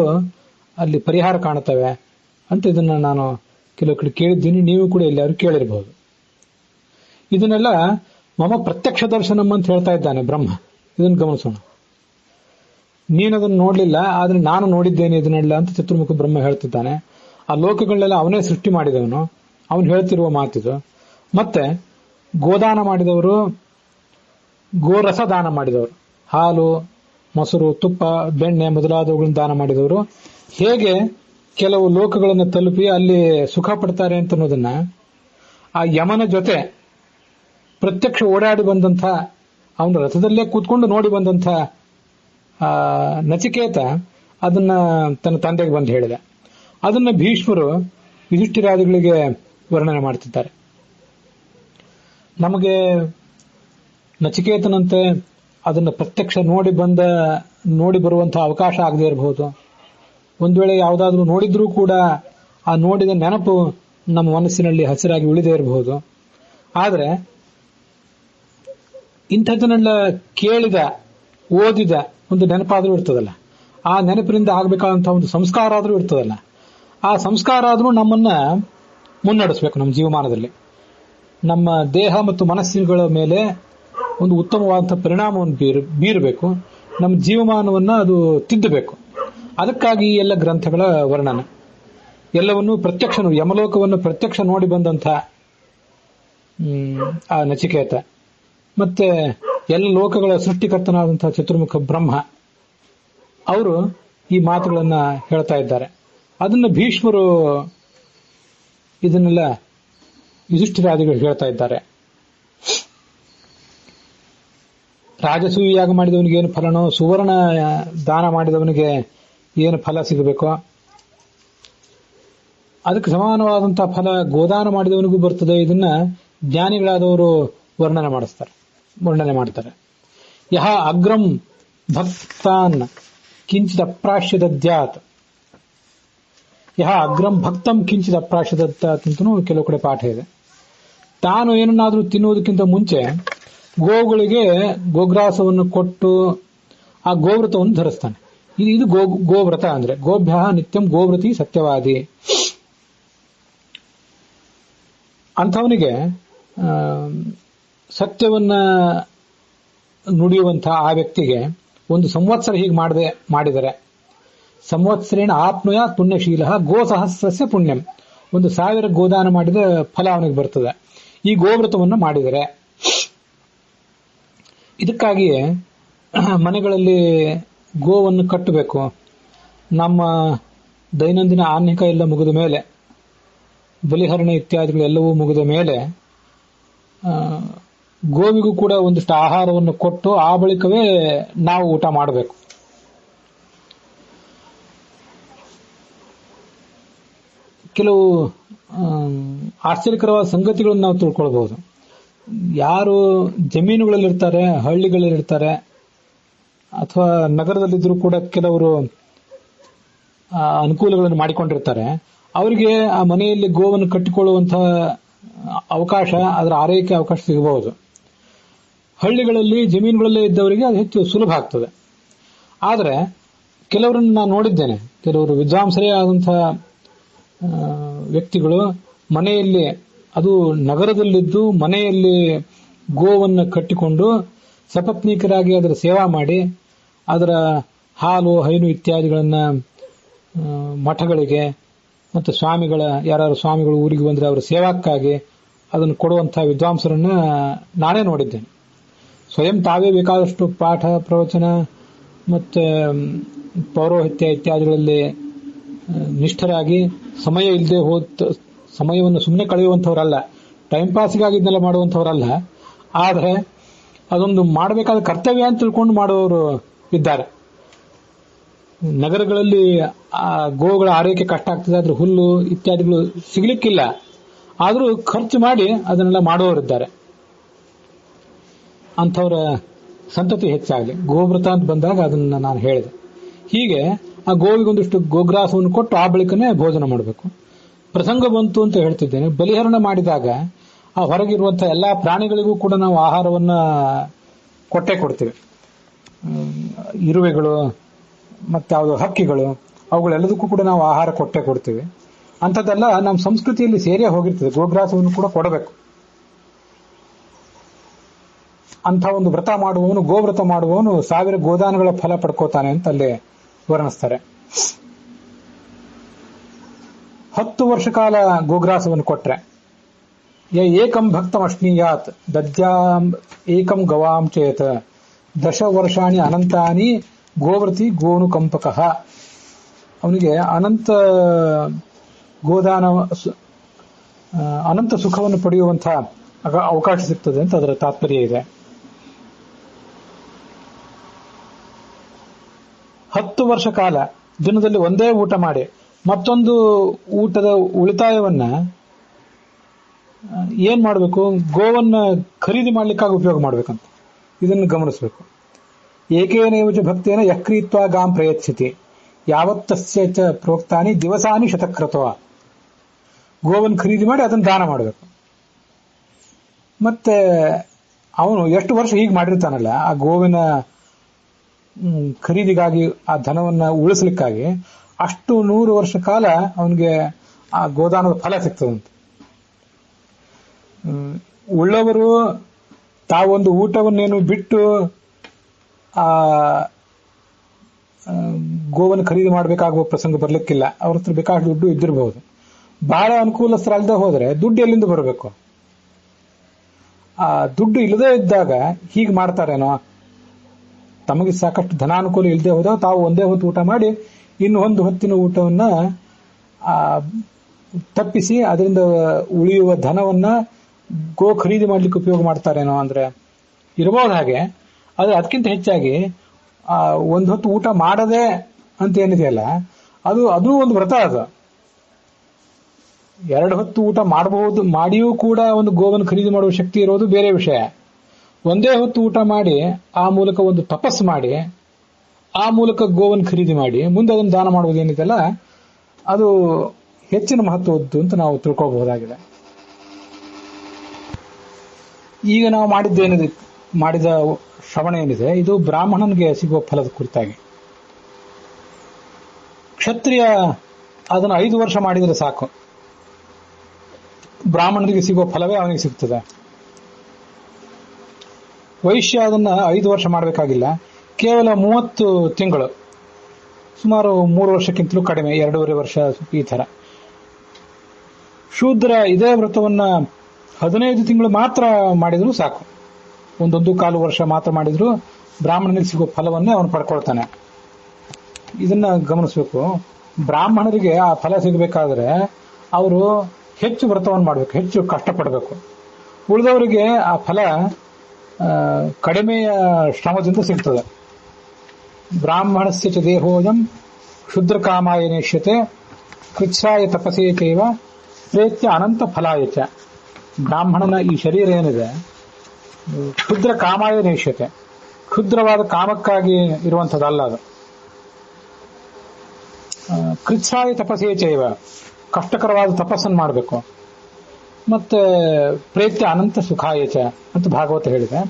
ಅಲ್ಲಿ ಪರಿಹಾರ ಕಾಣುತ್ತವೆ ಅಂತ ಇದನ್ನ ನಾನು ಕೆಲವು ಕಡೆ ಕೇಳಿದ್ದೀನಿ. ನೀವು ಕೂಡ ಎಲ್ಲರೂ ಕೇಳಿರಬಹುದು. ಇದನ್ನೆಲ್ಲ ಮಮ ಪ್ರತ್ಯಕ್ಷ ದರ್ಶನಂ ಅಂತ ಹೇಳ್ತಾ ಇದ್ದಾನೆ ಬ್ರಹ್ಮ. ಇದನ್ನು ಗಮನಿಸೋಣ. ನೀನದನ್ನು ನೋಡ್ಲಿಲ್ಲ, ಆದ್ರೆ ನಾನು ನೋಡಿದ್ದೇನೆ ಇದನ್ನೆಲ್ಲ ಅಂತ ಚತುರ್ಮುಖ ಬ್ರಹ್ಮ ಹೇಳ್ತಿದ್ದಾನೆ. ಆ ಲೋಕಗಳನ್ನೆಲ್ಲ ಅವನೇ ಸೃಷ್ಟಿ ಮಾಡಿದವನು, ಅವನು ಹೇಳ್ತಿರುವ ಮಾತಿದು. ಮತ್ತೆ ಗೋದಾನ ಮಾಡಿದವರು, ಗೋರಸ ದಾನ ಮಾಡಿದವರು, ಹಾಲು, ಮೊಸರು, ತುಪ್ಪ, ಬೆಣ್ಣೆ ಮೊದಲಾದವುಗಳನ್ನು ದಾನ ಮಾಡಿದವರು ಹೇಗೆ ಕೆಲವು ಲೋಕಗಳನ್ನು ತಲುಪಿ ಅಲ್ಲಿ ಸುಖ ಪಡ್ತಾರೆ ಅಂತ ಅನ್ನೋದನ್ನ ಆ ಯಮನ ಜೊತೆ ಪ್ರತ್ಯಕ್ಷ ಓಡಾಡಿ ಬಂದಂಥ, ಅವನ ರಥದಲ್ಲೇ ಕೂತ್ಕೊಂಡು ನೋಡಿ ಬಂದಂಥ ನಚಿಕೇತ ಅದನ್ನ ತನ್ನ ತಂದೆಗೆ ಬಂದು ಹೇಳಿದ. ಅದನ್ನ ಭೀಷ್ಮರು ಯುಧಿಷ್ಠಿರಾದಿಗಳಿಗೆ ವರ್ಣನೆ ಮಾಡ್ತಿದ್ದಾರೆ. ನಮಗೆ ನಚಿಕೇತನಂತೆ ಅದನ್ನ ಪ್ರತ್ಯಕ್ಷ ನೋಡಿ ಬರುವಂತಹ ಅವಕಾಶ ಆಗದೇ ಇರಬಹುದು. ಒಂದು ವೇಳೆ ಯಾವುದಾದ್ರೂ ನೋಡಿದ್ರೂ ಕೂಡ ಆ ನೋಡಿದ ನೆನಪು ನಮ್ಮ ಮನಸ್ಸಿನಲ್ಲಿ ಹಸಿರಾಗಿ ಉಳಿದೇ ಇರಬಹುದು. ಆದರೆ ಇಂಥದ್ದನ್ನೆಲ್ಲ ಕೇಳಿದ, ಓದಿದ ಒಂದು ನೆನಪಾದ್ರೂ ಇರ್ತದಲ್ಲ, ಆ ನೆನಪಿನಿಂದ ಆಗಬೇಕಾದಂತಹ ಒಂದು ಸಂಸ್ಕಾರ ಆದ್ರೂ ಇರ್ತದಲ್ಲ, ಆ ಸಂಸ್ಕಾರ ಆದ್ರೂ ನಮ್ಮನ್ನ ಮುನ್ನಡೆಸಬೇಕು. ನಮ್ಮ ಜೀವಮಾನದಲ್ಲಿ ನಮ್ಮ ದೇಹ ಮತ್ತು ಮನಸ್ಸುಗಳ ಮೇಲೆ ಒಂದು ಉತ್ತಮವಾದಂತಹ ಪರಿಣಾಮವನ್ನು ಬೀರಬೇಕು. ನಮ್ಮ ಜೀವಮಾನವನ್ನ ಅದು ತಿದ್ದಬೇಕು. ಅದಕ್ಕಾಗಿ ಈ ಎಲ್ಲ ಗ್ರಂಥಗಳ ವರ್ಣನೆ, ಎಲ್ಲವನ್ನೂ ಪ್ರತ್ಯಕ್ಷ, ಯಮಲೋಕವನ್ನು ಪ್ರತ್ಯಕ್ಷ ನೋಡಿ ಬಂದಂಥ ಆ ನಚಿಕೇತ, ಮತ್ತೆ ಎಲ್ಲ ಲೋಕಗಳ ಸೃಷ್ಟಿಕರ್ತನಾದಂತಹ ಚತುರ್ಮುಖ ಬ್ರಹ್ಮ, ಅವರು ಈ ಮಾತುಗಳನ್ನ ಹೇಳ್ತಾ ಇದ್ದಾರೆ. ಅದನ್ನ ಭೀಷ್ಮರು ಇದನ್ನೆಲ್ಲ ಯುಧಿಷ್ಠಿರಾದಿಗಳು ಹೇಳ್ತಾ ಇದ್ದಾರೆ. ರಾಜಸೂಯ ಯಾಗ ಮಾಡಿದವನಿಗೆ ಏನು ಫಲನೋ, ಸುವರ್ಣ ದಾನ ಮಾಡಿದವನಿಗೆ ಏನು ಫಲ ಸಿಗಬೇಕೋ ಅದಕ್ಕೆ ಸಮಾನವಾದಂತಹ ಫಲ ಗೋದಾನ ಮಾಡಿದವನಿಗೂ ಬರ್ತದೆ. ಇದನ್ನ ಜ್ಞಾನಿಗಳಾದವರು ವರ್ಣನೆ ಮಾಡ್ತಾರೆ. ಯಹ ಅಗ್ರಂ ಭಕ್ತಾನ್ ಕಿಂಚಿತ್ ಅಪ್ರಾಶ್ಯ ದದ್ಯಾತ್, ಯಹ ಅಗ್ರಂ ಭಕ್ತಂ ಕಿಂಚಿತ್ ಅಪ್ರಾಶ್ಯ ದದ್ಯಾತ್ ಅಂತನೂ ಕೆಲವು ಕಡೆ ಪಾಠ ಇದೆ. ತಾನು ಏನನ್ನಾದ್ರೂ ತಿನ್ನುವುದಕ್ಕಿಂತ ಮುಂಚೆ ಗೋವುಗಳಿಗೆ ಗೋಗ್ರಾಸವನ್ನು ಕೊಟ್ಟು ಆ ಗೋವ್ರತವನ್ನು ಧರಿಸ್ತಾನೆ. ಇದು ಗೋವ್ರತ ಅಂದ್ರೆ ಗೋಭ್ಯ ನಿತ್ಯಂ ಗೋವ್ರತಿ ಸತ್ಯವಾದಿ. ಅಂಥವನಿಗೆ ಸತ್ಯವನ್ನ ನುಡಿಯುವಂತಹ ಆ ವ್ಯಕ್ತಿಗೆ ಒಂದು ಸಂವತ್ಸರ ಹೀಗೆ ಮಾಡಿದರೆ, ಸಂವತ್ಸರೇಣ ಆಪ್ನುಯ ಪುಣ್ಯಶೀಲ ಗೋಸಹಸ್ರಸ್ಯ ಪುಣ್ಯಂ, 1,000 ಗೋದಾನ ಮಾಡಿದ ಫಲ ಅವನಿಗೆ ಬರ್ತದೆ ಈ ಗೋವ್ರತವನ್ನು ಮಾಡಿದರೆ. ಇದಕ್ಕಾಗಿಯೇ ಮನೆಗಳಲ್ಲಿ ಗೋವನ್ನು ಕಟ್ಟಬೇಕು. ನಮ್ಮ ದೈನಂದಿನ ಆನ್ಹಿಕ ಎಲ್ಲ ಮುಗಿದ ಮೇಲೆ, ಬಲಿಹರಣ ಇತ್ಯಾದಿಗಳೆಲ್ಲವೂ ಮುಗಿದ ಮೇಲೆ ಗೋವಿಗೂ ಕೂಡ ಒಂದಿಷ್ಟು ಆಹಾರವನ್ನು ಕೊಟ್ಟು ಆ ಬಳಿಕವೇ ನಾವು ಊಟ ಮಾಡಬೇಕು. ಕೆಲವು ಆಶ್ಚರ್ಯಕರವಾದ ಸಂಗತಿಗಳನ್ನು ನಾವು ತಿಳ್ಕೊಳ್ಬಹುದು. ಯಾರು ಜಮೀನುಗಳಲ್ಲಿರ್ತಾರೆ, ಹಳ್ಳಿಗಳಲ್ಲಿರ್ತಾರೆ, ಅಥವಾ ನಗರದಲ್ಲಿದ್ದರೂ ಕೂಡ ಕೆಲವರು ಅನುಕೂಲಗಳನ್ನು ಮಾಡಿಕೊಂಡಿರ್ತಾರೆ. ಅವರಿಗೆ ಆ ಮನೆಯಲ್ಲಿ ಗೋವನ್ನು ಕಟ್ಟಿಕೊಳ್ಳುವಂತಹ ಅವಕಾಶ, ಅದರ ಆರೈಕೆ ಅವಕಾಶ ಸಿಗಬಹುದು. ಹಳ್ಳಿಗಳಲ್ಲಿ ಜಮೀನುಗಳಲ್ಲೇ ಇದ್ದವರಿಗೆ ಅದು ಹೆಚ್ಚು ಸುಲಭ ಆಗ್ತದೆ. ಆದರೆ ಕೆಲವರನ್ನು ನಾನು ನೋಡಿದ್ದೇನೆ, ಕೆಲವರು ವಿದ್ವಾಂಸರೇ ಆದಂತಹ ವ್ಯಕ್ತಿಗಳು ಮನೆಯಲ್ಲಿ, ಅದು ನಗರದಲ್ಲಿದ್ದು ಮನೆಯಲ್ಲಿ ಗೋವನ್ನು ಕಟ್ಟಿಕೊಂಡು ಸಪತ್ನೀಕರಾಗಿ ಅದರ ಸೇವಾ ಮಾಡಿ ಅದರ ಹಾಲು ಹೈನು ಇತ್ಯಾದಿಗಳನ್ನ ಮಠಗಳಿಗೆ ಮತ್ತು ಯಾರು ಸ್ವಾಮಿಗಳು ಊರಿಗೆ ಬಂದರೆ ಅವರ ಸೇವಾಕ್ಕಾಗಿ ಅದನ್ನು ಕೊಡುವಂತಹ ವಿದ್ವಾಂಸರನ್ನ ನಾನೇ ನೋಡಿದ್ದೇನೆ. ಸ್ವಯಂ ತಾವೇ ಬೇಕಾದಷ್ಟು ಪಾಠ ಪ್ರವಚನ ಮತ್ತೆ ಪೌರೋಹಿತ್ಯ ಇತ್ಯಾದಿಗಳಲ್ಲಿ ನಿಷ್ಠರಾಗಿ ಸಮಯ ಇಲ್ಲದೆ ಸಮಯವನ್ನು ಸುಮ್ಮನೆ ಕಳೆಯುವಂಥವರಲ್ಲ, ಟೈಮ್ ಪಾಸ್ಗಾಗಿ ಇದನ್ನೆಲ್ಲ ಮಾಡುವಂಥವರಲ್ಲ. ಆದರೆ ಅದೊಂದು ಮಾಡಬೇಕಾದ ಕರ್ತವ್ಯ ಅಂತ ತಿಳ್ಕೊಂಡು ಮಾಡುವವರು ಇದ್ದಾರೆ. ನಗರಗಳಲ್ಲಿ ಗೋವುಗಳ ಆರೈಕೆ ಕಷ್ಟ ಆಗ್ತದೆ, ಅದ್ರ ಹುಲ್ಲು ಇತ್ಯಾದಿಗಳು ಸಿಗ್ಲಿಕ್ಕಿಲ್ಲ, ಆದರೂ ಖರ್ಚು ಮಾಡಿ ಅದನ್ನೆಲ್ಲ ಮಾಡುವವರಿದ್ದಾರೆ. ಅಂಥವರ ಸಂತತಿ ಹೆಚ್ಚಾಗಲಿ. ಗೋವ್ರತ ಅಂತ ಬಂದಾಗ ಅದನ್ನ ನಾನು ಹೇಳಿದೆ. ಹೀಗೆ ಆ ಗೋವಿಗೊಂದಿಷ್ಟು ಗೋಗ್ರಾಸವನ್ನು ಕೊಟ್ಟು ಆ ಬಳಿಕನೇ ಭೋಜನ ಮಾಡಬೇಕು. ಪ್ರಸಂಗ ಬಂತು ಅಂತ ಹೇಳ್ತಿದ್ದೇನೆ. ಬಲಿಹರಣ ಮಾಡಿದಾಗ ಆ ಹೊರಗಿರುವಂತಹ ಎಲ್ಲಾ ಪ್ರಾಣಿಗಳಿಗೂ ಕೂಡ ನಾವು ಆಹಾರವನ್ನ ಕೊಟ್ಟೇ ಕೊಡ್ತೀವಿ. ಇರುವೆಗಳು ಮತ್ತೆ ಯಾವುದು ಹಕ್ಕಿಗಳು, ಅವುಗಳೆಲ್ಲದಕ್ಕೂ ಕೂಡ ನಾವು ಆಹಾರ ಕೊಟ್ಟೇ ಕೊಡ್ತೀವಿ. ಅಂಥದ್ದೆಲ್ಲ ನಮ್ಮ ಸಂಸ್ಕೃತಿಯಲ್ಲಿ ಸೇರಿಯೇ ಹೋಗಿರ್ತದೆ. ಗೋಗ್ರಾಸವನ್ನು ಕೂಡ ಕೊಡಬೇಕು. ಅಂಥ ಒಂದು ವ್ರತ ಮಾಡುವವನು, ಗೋವ್ರತ ಮಾಡುವವನು 1000 ಗೋದಾನಗಳ ಫಲ ಪಡ್ಕೋತಾನೆ ಅಂತ ಅಲ್ಲಿ ವರ್ಣಿಸ್ತಾರೆ. 10 ವರ್ಷ ಕಾಲ ಗೋಗ್ರಾಸವನ್ನು ಕೊಟ್ರೆ ಏಕಂ ಭಕ್ತಂ ಅಶ್ನೀಯಾತ್ ದದ್ಯಾಂ ಏಕಂ ಗವಾಂ ಚೇತ್ 10 ವರ್ಷಾಣಿ ಅನಂತಾನಿ ಗೋವ್ರತಿ ಗೋನುಕಂಪಕಃ. ಅವನಿಗೆ ಅನಂತ ಗೋದಾನ, ಅನಂತ ಸುಖವನ್ನು ಪಡೆಯುವಂತಹ ಅವಕಾಶ ಸಿಗ್ತದೆ ಅಂತ ಅದರ ತಾತ್ಪರ್ಯ ಇದೆ. 10 ವರ್ಷ ಕಾಲ ದಿನದಲ್ಲಿ ಒಂದೇ ಊಟ ಮಾಡಿ ಮತ್ತೊಂದು ಊಟದ ಉಳಿತಾಯವನ್ನ ಏನ್ ಮಾಡಬೇಕು? ಗೋವನ್ನ ಖರೀದಿ ಮಾಡ್ಲಿಕ್ಕಾಗಿ ಉಪಯೋಗ ಮಾಡ್ಬೇಕಂತ. ಇದನ್ನು ಗಮನಿಸಬೇಕು. ಏಕೇನೇವಚ ಭಕ್ತೇನ ಯಕ್ರೀತ್ವಾ ಗಾಂ ಪ್ರಯಚ್ಛತಿ ಯಾವತ್ತಸ್ಯ ಚ ಪ್ರೋಕ್ತಾನಿ ದಿವಸಾನಿ ಶತಕ್ರತವ. ಗೋವನ್ನು ಖರೀದಿ ಮಾಡಿ ಅದನ್ನು ದಾನ ಮಾಡಬೇಕು. ಮತ್ತೆ ಅವನು ಎಷ್ಟು ವರ್ಷ ಹೀಗೆ ಮಾಡಿರ್ತಾನಲ್ಲ, ಆ ಗೋವಿನ ಖರೀದಿಗಾಗಿ ಆ ಧನವನ್ನ ಉಳಿಸ್ಲಿಕ್ಕಾಗಿ ಅಷ್ಟು 100 ವರ್ಷ ಕಾಲ ಅವನಿಗೆ ಆ ಗೋದಾನದ ಫಲ ಸಿಗ್ತದಂತೆ. ಉಳ್ಳವರು ತಾವೊಂದು ಊಟವನ್ನೇನು ಬಿಟ್ಟು ಆ ಗೋವನ್ನು ಖರೀದಿ ಮಾಡಬೇಕಾಗುವ ಪ್ರಸಂಗ ಬರ್ಲಿಕ್ಕಿಲ್ಲ. ಅವ್ರ ಹತ್ರ ಬೇಕಾದ ದುಡ್ಡು ಇದ್ದಿರಬಹುದು. ಬಹಳ ಅನುಕೂಲಸ್ಥರಲ್ಲದೆ ಹೋದ್ರೆ ದುಡ್ಡು ಎಲ್ಲಿಂದ ಬರಬೇಕು? ಆ ದುಡ್ಡು ಇಲ್ಲದೆ ಇದ್ದಾಗ ಹೀಗೆ ಮಾಡ್ತಾರೇನೋ. ತಮಗೆ ಸಾಕಷ್ಟು ಧನಾನುಕೂಲ ಇಲ್ಲದೆ ಹೋದಾಗ ತಾವು ಒಂದೇ ಹೊತ್ತು ಊಟ ಮಾಡಿ ಇನ್ನು ಒಂದು ಹೊತ್ತಿನ ಊಟವನ್ನ ತಪ್ಪಿಸಿ ಅದರಿಂದ ಉಳಿಯುವ ಧನವನ್ನ ಗೋ ಖರೀದಿ ಮಾಡ್ಲಿಕ್ಕೆ ಉಪಯೋಗ ಮಾಡ್ತಾರೇನೋ ಅಂದ್ರೆ ಇರಬಹುದು ಹಾಗೆ. ಆದ್ರೆ ಅದಕ್ಕಿಂತ ಹೆಚ್ಚಾಗಿ ಒಂದು ಹೊತ್ತು ಊಟ ಮಾಡದೆ ಅಂತ ಏನಿದೆಯಲ್ಲ, ಅದು ಒಂದು ವ್ರತ. ಅದು 2 ಹೊತ್ತು ಊಟ ಮಾಡಬಹುದು, ಮಾಡಿಯೂ ಕೂಡ ಒಂದು ಗೋವನ್ನು ಖರೀದಿ ಮಾಡುವ ಶಕ್ತಿ ಇರೋದು ಬೇರೆ ವಿಷಯ. ಒಂದೇ ಹೊತ್ತು ಊಟ ಮಾಡಿ ಆ ಮೂಲಕ ಒಂದು ತಪಸ್ಸು ಮಾಡಿ ಆ ಮೂಲಕ ಗೋವನ್ನು ಖರೀದಿ ಮಾಡಿ ಮುಂದೆ ಅದನ್ನು ದಾನ ಮಾಡುವುದೇನಿದೆಯಲ್ಲ, ಅದು ಹೆಚ್ಚಿನ ಮಹತ್ವದ್ದು ಅಂತ ನಾವು ತಿಳ್ಕೋಬಹುದಾಗಿದೆ. ಈಗ ನಾವು ಮಾಡಿದ ಶ್ರವಣ ಏನಿದೆ, ಇದು ಬ್ರಾಹ್ಮಣನಿಗೆ ಸಿಗುವ ಫಲದ ಕುರಿತಾಗಿ. ಕ್ಷತ್ರಿಯ ಅದನ್ನು 5 ವರ್ಷ ಮಾಡಿದರೆ ಸಾಕು, ಬ್ರಾಹ್ಮಣನಿಗೆ ಸಿಗುವ ಫಲವೇ ಅವನಿಗೆ ಸಿಗ್ತದೆ. ವೈಶ್ಯ ಅದನ್ನ 5 ವರ್ಷ ಮಾಡಬೇಕಾಗಿಲ್ಲ, ಕೇವಲ 30 ತಿಂಗಳು, ಸುಮಾರು 3 ವರ್ಷಕ್ಕಿಂತಲೂ ಕಡಿಮೆ, 2.5 ವರ್ಷ ಈ ತರ. ಶೂದ್ರ ಇದೇ ವ್ರತವನ್ನ 15 ತಿಂಗಳು ಮಾತ್ರ ಮಾಡಿದ್ರು ಸಾಕು. 1.25 ವರ್ಷ ಮಾತ್ರ ಮಾಡಿದ್ರು ಬ್ರಾಹ್ಮಣನಿಗೆ ಸಿಗುವ ಫಲವನ್ನೇ ಅವನು ಪಡ್ಕೊಳ್ತಾನೆ. ಇದನ್ನ ಗಮನಿಸಬೇಕು. ಬ್ರಾಹ್ಮಣರಿಗೆ ಆ ಫಲ ಸಿಗಬೇಕಾದ್ರೆ ಅವರು ಹೆಚ್ಚು ವ್ರತವನ್ನು ಮಾಡಬೇಕು, ಹೆಚ್ಚು ಕಷ್ಟಪಡಬೇಕು. ಉಳಿದವರಿಗೆ ಆ ಫಲ ಕಡಿಮೆಯ ಶ್ರಮದಿಂದ ಸಿಗ್ತದೆ. ಬ್ರಾಹ್ಮಣಸ್ಯ ಚ ದೇಹೋಯಂ ಕ್ಷುದ್ರ ಕಾಮಾಯ ನೇಷ್ಯತೆ ಕೃಚ್ಛಾಯ ತಪಸೇ ಚೈವ ಪ್ರೇತ್ಯ ಅನಂತ ಫಲಾಯ ಚ. ಬ್ರಾಹ್ಮಣನ ಈ ಶರೀರ ಏನಿದೆ ಕ್ಷುದ್ರ ಕಾಮಾಯ ನೇಷ್ಯತೆ, ಕ್ಷುದ್ರವಾದ ಕಾಮಕ್ಕಾಗಿ ಇರುವಂಥದ್ದಲ್ಲ ಅದು. ಕೃಚ್ಛಾಯ ತಪಸೇ ಚೈವ, ಕಷ್ಟಕರವಾದ ತಪಸ್ಸನ್ನು ಮಾಡಬೇಕು. ಮತ್ತೆ ಪ್ರೇತ್ಯ ಅನಂತ ಸುಖಾಯ ಚ ಅಂತ ಭಾಗವತ ಹೇಳಿದೆ.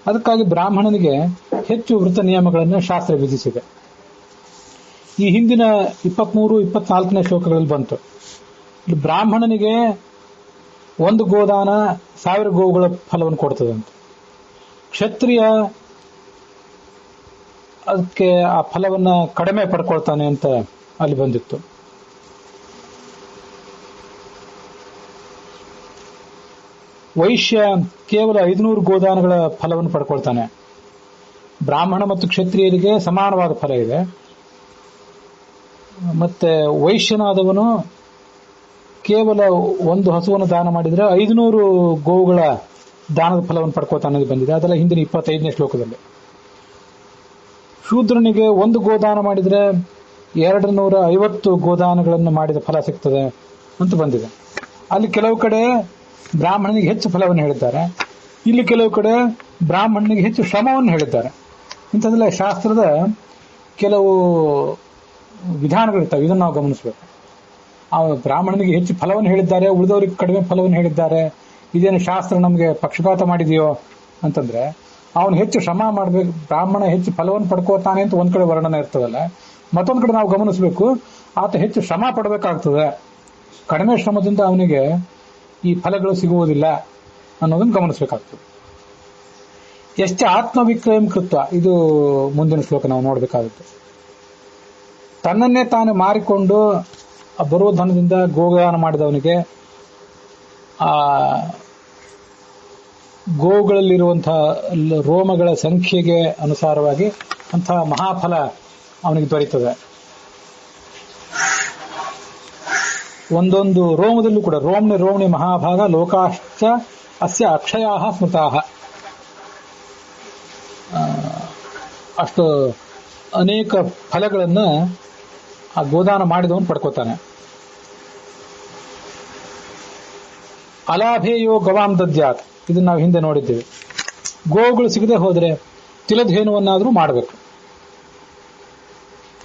ಅದಕ್ಕಾಗಿ ಬ್ರಾಹ್ಮಣನಿಗೆ ಹೆಚ್ಚು ವೃತ ನಿಯಮಗಳನ್ನು ಶಾಸ್ತ್ರ ವಿಧಿಸಿದೆ. ಈ ಹಿಂದಿನ 23-24ನೇ ಶ್ಲೋಕಗಳಲ್ಲಿ ಬಂತು. ಬ್ರಾಹ್ಮಣನಿಗೆ 1 ಗೋದಾನ 1000 ಗೋವುಗಳ ಫಲವನ್ನು ಕೊಡ್ತದಂತ. ಕ್ಷತ್ರಿಯ ಅದಕ್ಕೆ ಆ ಫಲವನ್ನ ಕಡಿಮೆ ಪಡ್ಕೊಳ್ತಾನೆ ಅಂತ ಅಲ್ಲಿ ಬಂದಿತ್ತು. ವೈಶ್ಯ ಕೇವಲ 500 ಗೋದಾನಗಳ ಫಲವನ್ನು ಪಡ್ಕೊಳ್ತಾನೆ. ಬ್ರಾಹ್ಮಣ ಮತ್ತು ಕ್ಷತ್ರಿಯರಿಗೆ ಸಮಾನವಾದ ಫಲ ಇದೆ. ಮತ್ತೆ ವೈಶ್ಯನಾದವನು ಕೇವಲ ಒಂದು ಹಸುವನ್ನು ದಾನ ಮಾಡಿದ್ರೆ 500 ಗೋವುಗಳ ದಾನದ ಫಲವನ್ನು ಪಡ್ಕೋತಾನೆ ಅನ್ನೋದು ಬಂದಿದೆ. ಅದೆಲ್ಲ ಹಿಂದಿನ 25ನೇ ಶ್ಲೋಕದಲ್ಲಿ. ಶೂದ್ರನಿಗೆ ಒಂದು ಗೋದಾನ ಮಾಡಿದ್ರೆ 250 ಗೋದಾನಗಳನ್ನು ಮಾಡಿದ ಫಲ ಸಿಗ್ತದೆ ಅಂತ ಬಂದಿದೆ. ಅಲ್ಲಿ ಕೆಲವು ಕಡೆ ಬ್ರಾಹ್ಮಣನಿಗೆ ಹೆಚ್ಚು ಫಲವನ್ನು ಹೇಳಿದ್ದಾರೆ, ಇಲ್ಲಿ ಕೆಲವು ಕಡೆ ಬ್ರಾಹ್ಮಣನಿಗೆ ಹೆಚ್ಚು ಶ್ರಮವನ್ನು ಹೇಳಿದ್ದಾರೆ. ಇಂಥದ್ದೆಲ್ಲ ಶಾಸ್ತ್ರದ ಕೆಲವು ವಿಧಾನಗಳಿರ್ತವೆ. ಇದನ್ನು ನಾವು ಗಮನಿಸಬೇಕು. ಆ ಬ್ರಾಹ್ಮಣನಿಗೆ ಹೆಚ್ಚು ಫಲವನ್ನು ಹೇಳಿದ್ದಾರೆ, ಉಳಿದವರಿಗೆ ಕಡಿಮೆ ಫಲವನ್ನು ಹೇಳಿದ್ದಾರೆ. ಇದೇನು ಶಾಸ್ತ್ರ ನಮಗೆ ಪಕ್ಷಪಾತ ಮಾಡಿದೆಯೋ ಅಂತಂದ್ರೆ, ಅವನು ಹೆಚ್ಚು ಶ್ರಮ ಮಾಡಬೇಕು, ಬ್ರಾಹ್ಮಣ ಹೆಚ್ಚು ಫಲವನ್ನು ಪಡ್ಕೋತಾನೆ ಅಂತ ಒಂದ್ ಕಡೆ ವರ್ಣನೆ ಇರ್ತದಲ್ಲ, ಮತ್ತೊಂದ್ ಕಡೆ ನಾವು ಗಮನಿಸಬೇಕು, ಆತ ಹೆಚ್ಚು ಶ್ರಮ ಪಡಬೇಕಾಗ್ತದೆ, ಕಡಿಮೆ ಶ್ರಮದಿಂದ ಅವನಿಗೆ ಈ ಫಲಗಳು ಸಿಗುವುದಿಲ್ಲ ಅನ್ನೋದನ್ನು ಗಮನಿಸಬೇಕಾಗ್ತದೆ. ಎಷ್ಟು ಆತ್ಮವಿಕ್ರಯಂ ಕೃತ್ವ, ಇದು ಮುಂದಿನ ಶ್ಲೋಕ ನಾವು ನೋಡಬೇಕಾಗುತ್ತೆ. ತನ್ನನ್ನೇ ತಾನು ಮಾರಿಕೊಂಡು ಬರುವ ಧನದಿಂದ ಗೋದಾನ ಮಾಡಿದವನಿಗೆ ಆ ಗೋವುಗಳಲ್ಲಿರುವಂತಹ ರೋಮಗಳ ಸಂಖ್ಯೆಗೆ ಅನುಸಾರವಾಗಿ ಅಂತಹ ಮಹಾಫಲ ಅವನಿಗೆ ದೊರೆಯುತ್ತದೆ. ಒಂದೊಂದು ರೋಮದಲ್ಲೂ ಕೂಡ ರೋಮ್ಣಿ ಮಹಾಭಾಗ ಲೋಕಾಶ್ಚ ಅಸ್ಯ ಅಕ್ಷಯಾ ಸ್ಮೃತಾಹ, ಅಷ್ಟು ಅನೇಕ ಫಲಗಳನ್ನು ಆ ಗೋದಾನ ಮಾಡಿದವನು ಪಡ್ಕೋತಾನೆ. ಅಲಾಭೇಯೋ ಗವಾಂ ದದ್ಯಾತ್, ಇದನ್ನ ನಾವು ಹಿಂದೆ ನೋಡಿದ್ದೇವೆ. ಗೋವುಗಳು ಸಿಗದೆ ಹೋದ್ರೆ ತಿಲಧೇನುವನ್ನಾದರೂ ಮಾಡಬೇಕು.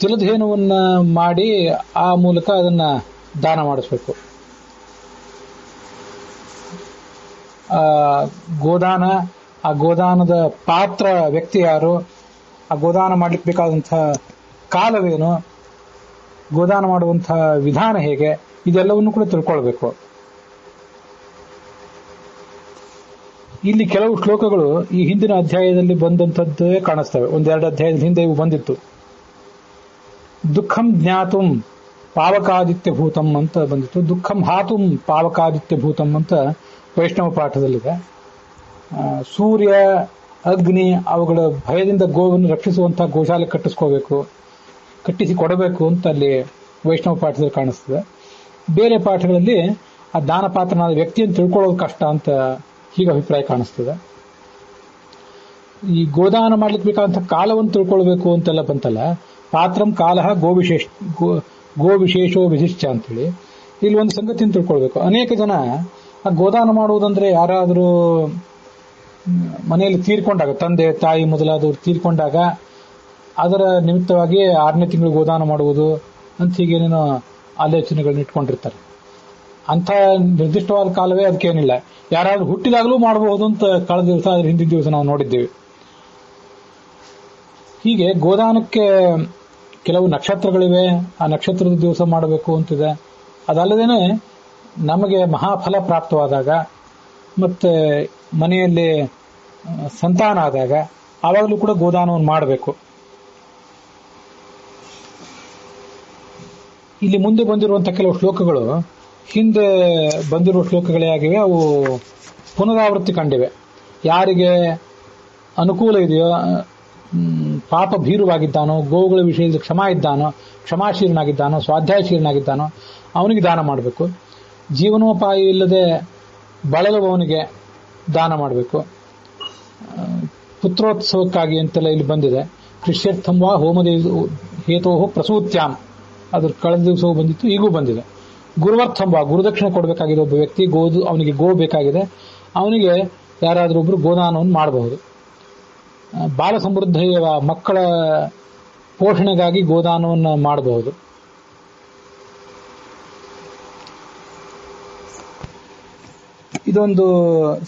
ತಿಲಧೇನುವನ್ನ ಮಾಡಿ ಆ ಮೂಲಕ ಅದನ್ನ ದಾನ ಮಾಡಿಸ್ಬೇಕು. ಗೋದಾನ, ಆ ಗೋದಾನದ ಪಾತ್ರ ವ್ಯಕ್ತಿ ಯಾರು, ಆ ಗೋದಾನ ಮಾಡ್ಲಿಕ್ಕೆ ಬೇಕಾದಂತಹ ಕಾಲವೇನು, ಗೋದಾನ ಮಾಡುವಂತಹ ವಿಧಾನ ಹೇಗೆ, ಇದೆಲ್ಲವನ್ನು ಕೂಡ ತಿಳ್ಕೊಳ್ಬೇಕು. ಇಲ್ಲಿ ಕೆಲವು ಶ್ಲೋಕಗಳು ಈ ಹಿಂದಿನ ಅಧ್ಯಾಯದಲ್ಲಿ ಬಂದಂಥದ್ದೇ ಕಾಣಿಸ್ತವೆ. ಒಂದೆರಡು ಅಧ್ಯಾಯದ ಹಿಂದೆ ಇವು ಬಂದಿತ್ತು. ದುಃಖಂ ಜ್ಞಾತುಂ ಪಾವಕಾದಿತ್ಯ ಭೂತಂ ಅಂತ ಬಂದಿತ್ತು. ದುಃಖಂ ಹಾತುಂ ಪಾವಕಾದಿತ್ಯ ಭೂತಂ ಅಂತ ವೈಷ್ಣವ ಪಾಠದಲ್ಲಿದೆ. ಸೂರ್ಯ, ಅಗ್ನಿ ಅವುಗಳ ಭಯದಿಂದ ಗೋವನ್ನು ರಕ್ಷಿಸುವಂತಹ ಗೋಶಾಲೆ ಕಟ್ಟಿಸಿ ಕೊಡಬೇಕು ಅಂತ ಅಲ್ಲಿ ವೈಷ್ಣವ ಪಾಠದಲ್ಲಿ ಕಾಣಿಸ್ತದೆ. ಬೇರೆ ಪಾಠಗಳಲ್ಲಿ ಆ ದಾನ ಪಾತ್ರನಾದ ವ್ಯಕ್ತಿಯನ್ನು ತಿಳ್ಕೊಳ್ಳೋದು ಕಷ್ಟ ಅಂತ ಹೀಗೆ ಅಭಿಪ್ರಾಯ ಕಾಣಿಸ್ತದೆ. ಈ ಗೋದಾನ ಮಾಡ್ಲಿಕ್ಕೆ ಬೇಕಾದಂತಹ ಕಾಲವನ್ನು ತಿಳ್ಕೊಳ್ಬೇಕು ಅಂತೆಲ್ಲ ಬಂತಲ್ಲ, ಪಾತ್ರಂ ಕಾಲಃ ಗೋ ವಿಶೇಷೋ ವಿಶಿಷ್ಟ ಅಂತೇಳಿ ಇಲ್ಲಿ ಒಂದು ಸಂಗತಿಯನ್ನು ತಿಳ್ಕೊಳ್ಬೇಕು. ಅನೇಕ ಜನ ಆ ಗೋದಾನ ಮಾಡುವುದಂದ್ರೆ ಯಾರಾದರೂ ಮನೆಯಲ್ಲಿ ತೀರ್ಕೊಂಡಾಗ, ತಂದೆ ತಾಯಿ ಮೊದಲಾದವರು ತೀರ್ಕೊಂಡಾಗ ಅದರ ನಿಮಿತ್ತವಾಗಿ 6ನೇ ತಿಂಗಳು ಗೋದಾನ ಮಾಡುವುದು ಅಂತ ಹೀಗೇನೇನೋ ಆಲೋಚನೆಗಳನ್ನ ಇಟ್ಕೊಂಡಿರ್ತಾರೆ. ಅಂಥ ನಿರ್ದಿಷ್ಟವಾದ ಕಾಲವೇ ಅದಕ್ಕೇನಿಲ್ಲ. ಯಾರಾದ್ರೂ ಹುಟ್ಟಿದಾಗಲೂ ಮಾಡಬಹುದು ಅಂತ ಕಳೆದ ದಿವಸ, ಅದ್ರ ಹಿಂದಿನ ದಿವಸ ನಾವು ನೋಡಿದ್ದೇವೆ. ಹೀಗೆ ಗೋದಾನಕ್ಕೆ ಕೆಲವು ನಕ್ಷತ್ರಗಳಿವೆ, ಆ ನಕ್ಷತ್ರದ ದಿವಸ ಮಾಡಬೇಕು ಅಂತಿದೆ. ಅದಲ್ಲದೇನೆ ನಮಗೆ ಮಹಾಫಲ ಪ್ರಾಪ್ತವಾದಾಗ ಮತ್ತೆ ಮನೆಯಲ್ಲಿ ಸಂತಾನ ಆದಾಗ ಆವಾಗಲೂ ಕೂಡ ಗೋದಾನವನ್ನು ಮಾಡಬೇಕು. ಇಲ್ಲಿ ಮುಂದೆ ಬಂದಿರುವಂತಹ ಕೆಲವು ಶ್ಲೋಕಗಳು ಹಿಂದೆ ಬಂದಿರುವ ಶ್ಲೋಕಗಳೇ ಆಗಿವೆ. ಅವು ಪುನರಾವೃತ್ತಿ ಕಂಡಿವೆ. ಯಾರಿಗೆ ಅನುಕೂಲ ಇದೆಯೋ, ಪಾಪ ಭೀರುವಾಗಿದ್ದಾನೋ, ಗೋವುಗಳ ವಿಷಯದಲ್ಲಿ ಕ್ಷಮಾಶೀಲನಾಗಿದ್ದಾನೋ, ಸ್ವಾಧ್ಯಾಯಶೀಲನಾಗಿದ್ದಾನೋ ಅವನಿಗೆ ದಾನ ಮಾಡಬೇಕು. ಜೀವನೋಪಾಯ ಇಲ್ಲದೆ ಬಳಲುವವನಿಗೆ ದಾನ ಮಾಡಬೇಕು. ಪುತ್ರೋತ್ಸವಕ್ಕಾಗಿ ಅಂತೆಲ್ಲ ಇಲ್ಲಿ ಬಂದಿದೆ. ಕೃಷ್ಯರ್ಥಂ ವಾ ಹೋಮದೇ ಹೇತೋ ಪ್ರಸೂತ್ಯಾಂ, ಅದ್ರ ಕಳೆದ ದಿವಸವೂ ಬಂದಿತ್ತು, ಈಗೂ ಬಂದಿದೆ. ಗುರುವರ್ಥಂಬ, ಗುರುದಕ್ಷಿಣೆ ಕೊಡಬೇಕಾಗಿದೆ ಒಬ್ಬ ವ್ಯಕ್ತಿ, ಅವನಿಗೆ ಗೋ ಬೇಕಾಗಿದೆ, ಅವನಿಗೆ ಯಾರಾದರೂ ಒಬ್ರು ಗೋದಾನವನ್ನು ಮಾಡಬಹುದು. ಬಾಲ ಸಮೃದ್ಧಿಯ ಮಕ್ಕಳ ಪೋಷಣೆಗಾಗಿ ಗೋದಾನವನ್ನು ಮಾಡಬಹುದು. ಇದೊಂದು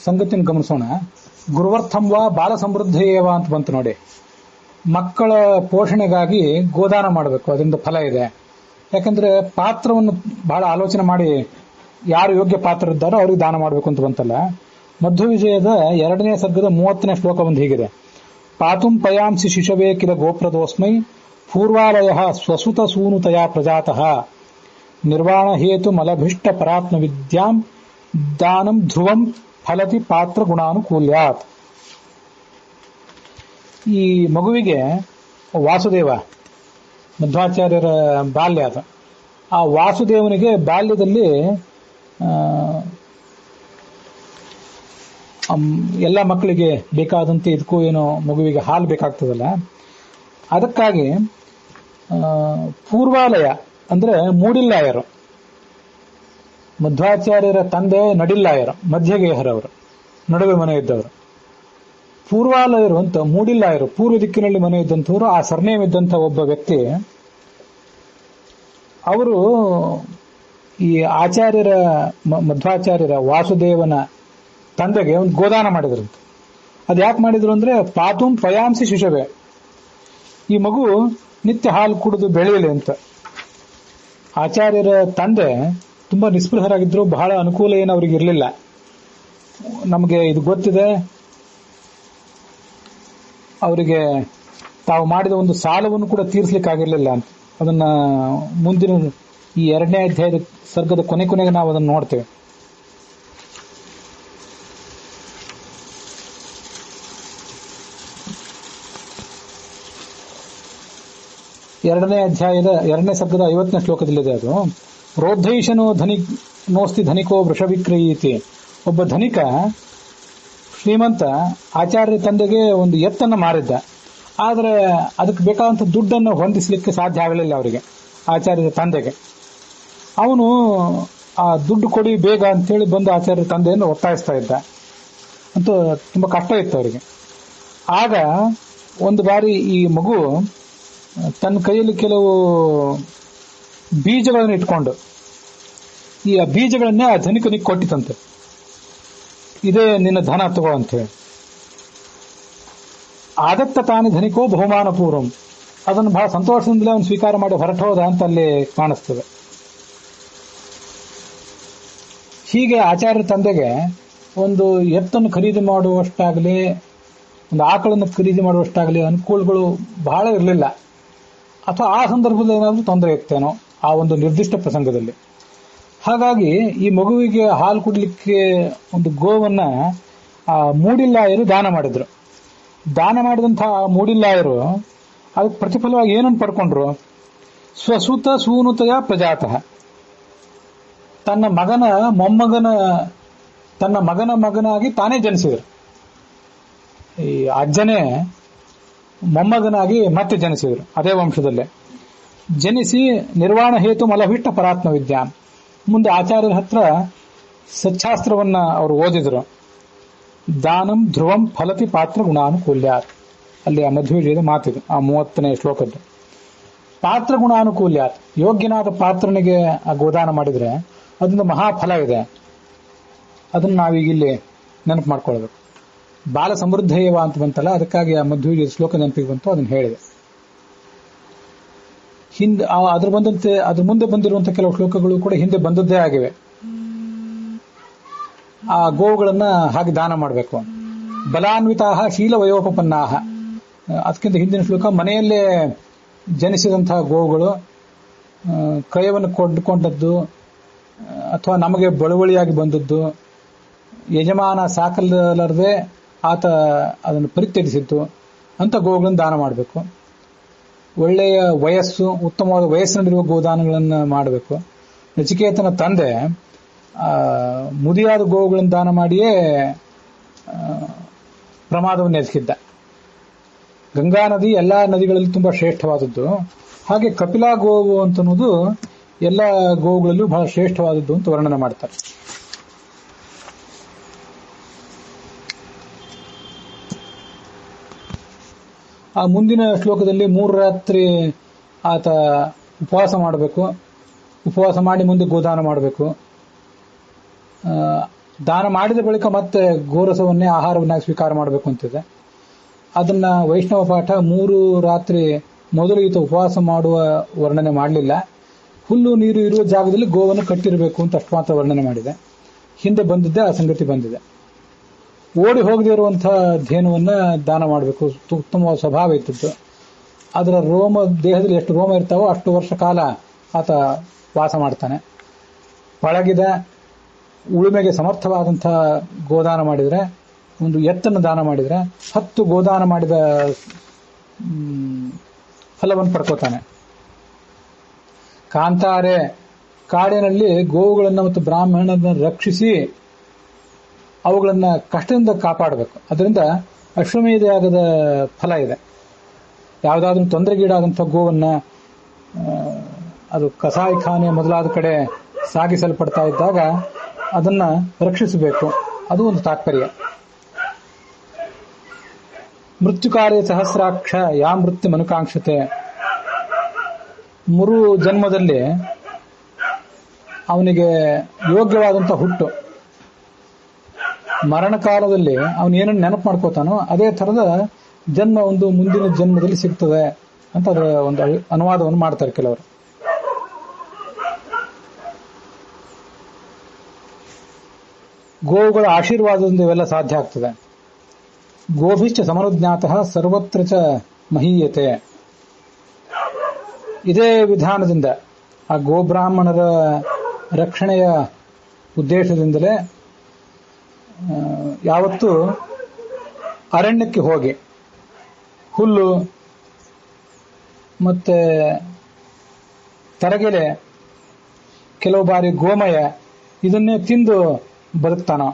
ಸಂಗತಿಯನ್ನು ಗಮನಿಸೋಣ. ಗುರುವರ್ಥಂವ ಬಾಲ ಸಮೃದ್ಧಿಯವ ಅಂತ ಬಂತು ನೋಡಿ. ಮಕ್ಕಳ ಪೋಷಣೆಗಾಗಿ ಗೋದಾನ ಮಾಡಬೇಕು, ಅದರಿಂದ ಫಲ ಇದೆ. ಯಾಕಂದ್ರೆ ಪಾತ್ರವನ್ನು ಬಹಳ ಆಲೋಚನೆ ಮಾಡಿ ಯಾರು ಯೋಗ್ಯ ಪಾತ್ರ ಇದ್ದಾರೋ ಅವ್ರಿಗೆ ದಾನ ಮಾಡಬೇಕು ಅಂತ ಬಂತಲ್ಲ. ಮಧ್ವವಿಜಯದ 2ನೇ ಸರ್ಗದ 30ನೇ ಶ್ಲೋಕ ಒಂದು ಹೀಗಿದೆ. ಪಾತುಂ ಪಯಾಂಸಿ ಶಿಶವೇ ಕಿಲ ಗೋಪ್ರದೋಸ್ಮೈ ಪೂರ್ವಾಲಯ ಸ್ವಸುತ ಸೂನುತಯಾ ಪ್ರಜಾತಃ ನಿರ್ವಾಣ ಹೇತು ಮಲಭಿಷ್ಟ ಪರಾತ್ಮ ವಿದ್ಯಾಂ ದಾನಂ ಧ್ರುವಂ ಫಲತಿ ಪಾತ್ರ ಗುಣಾನುಕೂಲ್ಯಾತ್. ಈ ಮಗುವಿಗೆ ವಾಸುದೇವ ಮಧ್ವಾಚಾರ್ಯರ ಬಾಲ್ಯ ಅದು. ಆ ವಾಸುದೇವನಿಗೆ ಬಾಲ್ಯದಲ್ಲಿ ಎಲ್ಲ ಮಕ್ಕಳಿಗೆ ಬೇಕಾದಂತೆ ಇದಕ್ಕೂ ಏನೋ ಮಗುವಿಗೆ ಹಾಲು ಬೇಕಾಗ್ತದಲ್ಲ, ಅದಕ್ಕಾಗಿ ಪೂರ್ವಾಲಯ ಅಂದ್ರೆ ಮೂಡಿಲ್ಲಾಯರು, ಮಧ್ವಾಚಾರ್ಯರ ತಂದೆ ನಡಿಲ್ಲಾಯರು, ಮಧ್ಯಗೇಹರವರು, ನಡುವೆ ಮನೆ ಇದ್ದವರು. ಪೂರ್ವಾಲಯರು ಅಂತ ಮೂಡಿಲ್ಲಾಯರು, ಪೂರ್ವ ದಿಕ್ಕಿನಲ್ಲಿ ಮನೆ ಇದ್ದಂಥವ್ರು. ಆ ಸರ್ನೇಮ್ ಇದ್ದಂಥ ಒಬ್ಬ ವ್ಯಕ್ತಿ ಅವರು ಈ ಆಚಾರ್ಯರ ಮಧ್ವಾಚಾರ್ಯರ ವಾಸುದೇವನ ತಂದೆಗೆ ಒಂದು ಗೋದಾನ ಮಾಡಿದ್ರಂತ. ಅದು ಯಾಕೆ ಮಾಡಿದ್ರು ಅಂದ್ರೆ ಪಾತುಂ ಪಯಾಂಸಿ ಶಿಶುವೆ, ಈ ಮಗು ನಿತ್ಯ ಹಾಲು ಕುಡಿದು ಬೆಳೆಯಲಿ ಅಂತ. ಆಚಾರ್ಯರ ತಂದೆ ತುಂಬಾ ನಿಸ್ಪೃಹರಾಗಿದ್ರು, ಬಹಳ ಅನುಕೂಲ ಏನು ಅವ್ರಿಗೆ ಇರಲಿಲ್ಲ. ನಮಗೆ ಇದು ಗೊತ್ತಿದೆ, ಅವರಿಗೆ ತಾವು ಮಾಡಿದ ಒಂದು ಸಾಲವನ್ನು ಕೂಡ ತೀರಿಸಲಿಕ್ಕಾಗಿರ್ಲಿಲ್ಲ ಅಂತ. ಅದನ್ನ ಮುಂದಿನ ಈ 2ನೇ ಅಧ್ಯಾಯದ ಸರ್ಗದ ಕೊನೆಗೆ ನಾವು ಅದನ್ನು ನೋಡ್ತೇವೆ. ಎರಡನೇ ಅಧ್ಯಾಯದ 2ನೇ ಸರ್ಗದ 50ನೇ ಶ್ಲೋಕದಲ್ಲಿದೆ ಅದು. ರೋಧೈಷನೋ ನೋಸ್ತಿ ಧನಿಕೋ ವೃಷವಿಕ್ರಯೀತಿ. ಒಬ್ಬ ಧನಿಕ ಶ್ರೀಮಂತ ಆಚಾರ್ಯ ತಂದೆಗೆ ಒಂದು ಎತ್ತನ್ನು ಮಾರಿದ್ದ. ಆದರೆ ಅದಕ್ಕೆ ಬೇಕಾದಂಥ ದುಡ್ಡನ್ನು ಹೊಂದಿಸಲಿಕ್ಕೆ ಸಾಧ್ಯ ಆಗಲಿಲ್ಲ ಅವರಿಗೆ, ಆಚಾರ್ಯರ ತಂದೆಗೆ. ಅವನು ಆ ದುಡ್ಡು ಕೊಡಿ ಬೇಗ ಅಂತೇಳಿ ಬಂದು ಆಚಾರ್ಯರ ತಂದೆಯನ್ನು ಒತ್ತಾಯಿಸ್ತಾ ಇದ್ದ. ಅಂತೂ ತುಂಬಾ ಕಷ್ಟ ಇತ್ತು ಅವರಿಗೆ. ಆಗ ಒಂದು ಬಾರಿ ಈ ಮಗು ತನ್ನ ಕೈಯಲ್ಲಿ ಕೆಲವು ಬೀಜಗಳನ್ನು ಇಟ್ಕೊಂಡು ಈ ಬೀಜಗಳನ್ನೇ ಆ ಧನಿಕನಿಗೆ ಕೊಟ್ಟಿತಂತೆ. ಇದೇ ನಿನ್ನ ಧನ ತಗೋ ಅಂತ ಹೇಳಿ. ಆದತ್ತ ತಾನೇ ಧನಿಕೋ ಬಹುಮಾನ ಪೂರ್ವಂ. ಅದನ್ನು ಬಹಳ ಸಂತೋಷದಿಂದಲೇ ಅವನು ಸ್ವೀಕಾರ ಮಾಡಿ ಹೊರಟೋದ ಅಂತ ಅಲ್ಲಿ ಕಾಣಿಸ್ತದೆ. ಹೀಗೆ ಆಚಾರ್ಯ ತಂದೆಗೆ ಒಂದು ಎತ್ತನ್ನು ಖರೀದಿ ಮಾಡುವಷ್ಟಾಗಲಿ, ಒಂದು ಆಕಳನ್ನು ಖರೀದಿ ಮಾಡುವಷ್ಟಾಗಲಿ ಅನುಕೂಲಗಳು ಬಹಳ ಇರಲಿಲ್ಲ. ಅಥವಾ ಆ ಸಂದರ್ಭದಲ್ಲಿ ಏನಾದರೂ ತೊಂದರೆ ಇತ್ತೇನೋ ಆ ಒಂದು ನಿರ್ದಿಷ್ಟ ಪ್ರಸಂಗದಲ್ಲಿ. ಹಾಗಾಗಿ ಈ ಮಗುವಿಗೆ ಹಾಲು ಕುಡ್ಲಿಕ್ಕೆ ಒಂದು ಗೋವನ್ನ ಆ ಮೂಡಿಲ್ಲಾಯರು ದಾನ ಮಾಡಿದ್ರು. ದಾನ ಮಾಡಿದಂತಹ ಮೂಡಿಲ್ಲಾಯರು ಅದಕ್ಕೆ ಪ್ರತಿಫಲವಾಗಿ ಏನನ್ನು ಪಡ್ಕೊಂಡ್ರು? ಸ್ವಸುತ ಸೂನುತಯ ಪ್ರಜಾತಃ. ತನ್ನ ಮಗನಾಗಿ ತಾನೇ ಜನಿಸಿದರು. ಈ ಅಜ್ಜನೇ ಮೊಮ್ಮಗನಾಗಿ ಮತ್ತೆ ಜನಿಸಿದರು ಅದೇ ವಂಶದಲ್ಲೇ. ಜನಿಸಿ ನಿರ್ವಾಣ ಹೇತು ಮಲಭಿಷ್ಟ ಪರಾತ್ಮ ವಿದ್ಯಾನ್. ಮುಂದೆ ಆಚಾರ್ಯರ ಹತ್ರ ಸಚ್ಚಾಸ್ತ್ರವನ್ನ ಅವರು ಓದಿದ್ರು. ದಾನಂ ಧ್ರುವಂ ಫಲತಿ ಪಾತ್ರ ಗುಣಾನುಕೂಲ್ಯಾತ್. ಅಲ್ಲಿ ಆ ಮಧ್ವೀಜದ ಮಾತಿದು, ಆ 30ನೇ ಶ್ಲೋಕದ್ದು. ಪಾತ್ರ ಗುಣಾನುಕೂಲ್ಯಾತ್, ಯೋಗ್ಯನಾದ ಪಾತ್ರನಿಗೆ ಆ ಗೋದಾನ ಮಾಡಿದ್ರೆ ಅದೊಂದು ಮಹಾಫಲ ಇದೆ. ಅದನ್ನು ನಾವೀಗ ಇಲ್ಲಿ ನೆನಪು ಮಾಡ್ಕೊಳ್ಬೇಕು. ಬಾಲ ಸಮೃದ್ಧಯವ ಅಂತ ಬಂತಲ್ಲ, ಅದಕ್ಕಾಗಿ ಆ ಮಧ್ವೀಜದ ಶ್ಲೋಕ ನೆನಪಿಗೆ ಬಂತು, ಅದನ್ನು ಹೇಳಿದೆ. ಹಿಂದೆ ಅದ್ರ ಮುಂದೆ ಬಂದಿರುವಂತಹ ಕೆಲವು ಶ್ಲೋಕಗಳು ಕೂಡ ಹಿಂದೆ ಬಂದದ್ದೇ ಆಗಿವೆ. ಆ ಗೋವುಗಳನ್ನ ಹಾಗೆ ದಾನ ಮಾಡಬೇಕು. ಬಲಾನ್ವಿತಾಹ ಶೀಲ ವಯೋಪಪನ್ನಾಹ. ಅದಕ್ಕಿಂತ ಹಿಂದಿನ ಶ್ಲೋಕ ಮನೆಯಲ್ಲೇ ಜನಿಸಿದಂತಹ ಗೋವುಗಳು ಕ್ರಯವನ್ನು ಕೊಂಡದ್ದು ಅಥವಾ ನಮಗೆ ಬಳುವಳಿಯಾಗಿ ಬಂದದ್ದು, ಯಜಮಾನ ಸಾಕಲಾರದೆ ಆತ ಅದನ್ನು ಪರಿತ್ಯಜಿಸಿದ್ದು ಅಂತ ಗೋವುಗಳನ್ನು ದಾನ ಮಾಡಬೇಕು. ಒಳ್ಳೆಯ ವಯಸ್ಸು, ಉತ್ತಮವಾದ ವಯಸ್ಸಿನಲ್ಲಿರುವ ಗೋದಾನಗಳನ್ನು ಮಾಡಬೇಕು. ನಚಿಕೇತನ ತಂದೆ ಮುದಿಯಾದ ಗೋವುಗಳನ್ನು ದಾನ ಮಾಡಿಯೇ ಪ್ರಮಾದವನ್ನು ಎಸಗಿದ್ದ. ಗಂಗಾ ನದಿ ಎಲ್ಲಾ ನದಿಗಳಲ್ಲಿ ತುಂಬಾ ಶ್ರೇಷ್ಠವಾದದ್ದು. ಹಾಗೆ ಕಪಿಲಾ ಗೋವು ಅಂತನ್ನುವುದು ಎಲ್ಲ ಗೋವುಗಳಲ್ಲೂ ಬಹಳ ಶ್ರೇಷ್ಠವಾದದ್ದು ಅಂತ ವರ್ಣನೆ ಮಾಡ್ತಾರೆ. ಆ ಮುಂದಿನ ಶ್ಲೋಕದಲ್ಲಿ 3 ರಾತ್ರಿ ಆತ ಉಪವಾಸ ಮಾಡಬೇಕು. ಉಪವಾಸ ಮಾಡಿ ಮುಂದೆ ಗೋದಾನ ಮಾಡಬೇಕು. ದಾನ ಮಾಡಿದ ಬಳಿಕ ಮತ್ತೆ ಗೋರಸವನ್ನೇ ಆಹಾರವನ್ನಾಗಿ ಸ್ವೀಕಾರ ಮಾಡಬೇಕು ಅಂತಿದೆ. ಅದನ್ನ ವೈಷ್ಣವ ಪಾಠ 3 ರಾತ್ರಿ ಮೊದಲು ಈತ ಉಪವಾಸ ಮಾಡುವ ವರ್ಣನೆ ಮಾಡಲಿಲ್ಲ. ಹುಲ್ಲು ನೀರು ಇರುವ ಜಾಗದಲ್ಲಿ ಗೋವನ್ನು ಕಟ್ಟಿರಬೇಕು ಅಂತ ಅಷ್ಟು ಮಾತ್ರ ವರ್ಣನೆ ಮಾಡಿದೆ. ಹಿಂದೆ ಬಂದಿದ್ದೆ ಆ ಸಂಗತಿ ಬಂದಿದೆ. ಓಡಿ ಹೋಗದೇ ಇರುವಂತಹ ಧೇನುವನ್ನ ದಾನ ಮಾಡಬೇಕು. ಉತ್ತಮವಾದ ಸ್ವಭಾವ ಇದ್ದದ್ದು. ಅದರ ದೇಹದಲ್ಲಿ ಎಷ್ಟು ರೋಮ ಇರ್ತಾವೋ ಅಷ್ಟು ವರ್ಷ ಕಾಲ ಆತ ವಾಸ ಮಾಡ್ತಾನೆ. ಪಳಗಿದ ಉಳುಮೆಗೆ ಸಮರ್ಥವಾದಂತಹ ಗೋದಾನ ಮಾಡಿದರೆ ಒಂದು ಎತ್ತನ್ನು ದಾನ ಮಾಡಿದರೆ 10 ಗೋದಾನ ಮಾಡಿದ ಫಲವನ್ನು ಪಡ್ಕೋತಾನೆ. ಕಾಂತಾರೆ, ಕಾಡಿನಲ್ಲಿ ಗೋವುಗಳನ್ನು ಮತ್ತು ಬ್ರಾಹ್ಮಣರನ್ನು ರಕ್ಷಿಸಿ ಅವುಗಳನ್ನು ಕಷ್ಟದಿಂದ ಕಾಪಾಡಬೇಕು. ಅದರಿಂದ ಅಶ್ವಮೇಧ ಯಾಗದ ಫಲ ಇದೆ. ಯಾವುದಾದ್ರೂ ತೊಂದರೆಗೀಡಾದಂಥ ಗೋವನ್ನು ಅದು ಕಸಾಯಿಖಾನೆ ಮೊದಲಾದ ಕಡೆ ಸಾಗಿಸಲ್ಪಡ್ತಾ ಇದ್ದಾಗ ಅದನ್ನು ರಕ್ಷಿಸಬೇಕು. ಅದು ಒಂದು ತಾತ್ಪರ್ಯ. ಮೃತ್ಯುಕಾರ್ಯ ಸಹಸ್ರಾಕ್ಷ ಯಾ ಮೃತ್ಯು ಮನುಕಾಂಕ್ಷತೆ. 3 ಜನ್ಮದಲ್ಲಿ ಅವನಿಗೆ ಯೋಗ್ಯವಾದಂಥ ಹುಟ್ಟು, ಮರಣ ಕಾಲದಲ್ಲಿ ಅವನೇನನ್ನು ನೆನಪು ಮಾಡ್ಕೋತಾನೋ ಅದೇ ಥರದ ಜನ್ಮ ಒಂದು ಮುಂದಿನ ಜನ್ಮದಲ್ಲಿ ಸಿಗ್ತದೆ ಅಂತ ಅದರ ಒಂದು ಅನುವಾದವನ್ನು ಮಾಡ್ತಾರೆ ಕೆಲವರು. ಗೋವುಗಳ ಆಶೀರ್ವಾದದಿಂದ ಇವೆಲ್ಲ ಸಾಧ್ಯ ಆಗ್ತದೆ. ಗೋಭಿಶ್ಚ ಸಮನುಜ್ಞಾತಃ ಸರ್ವತ್ರ ಚ ಮಹೀಯತೆ. ಇದೇ ವಿಧಾನದಿಂದ ಆ ಗೋಬ್ರಾಹ್ಮಣರ ರಕ್ಷಣೆಯ ಉದ್ದೇಶದಿಂದಲೇ ಯಾವತ್ತೂ ಅರಣ್ಯಕ್ಕೆ ಹೋಗಿ ಹುಲ್ಲು ಮತ್ತೆ ತರಗೆಲೆ, ಕೆಲವು ಬಾರಿ ಗೋಮಯ ಇದನ್ನೇ ತಿಂದು ಬದುಕ್ತಾನೋ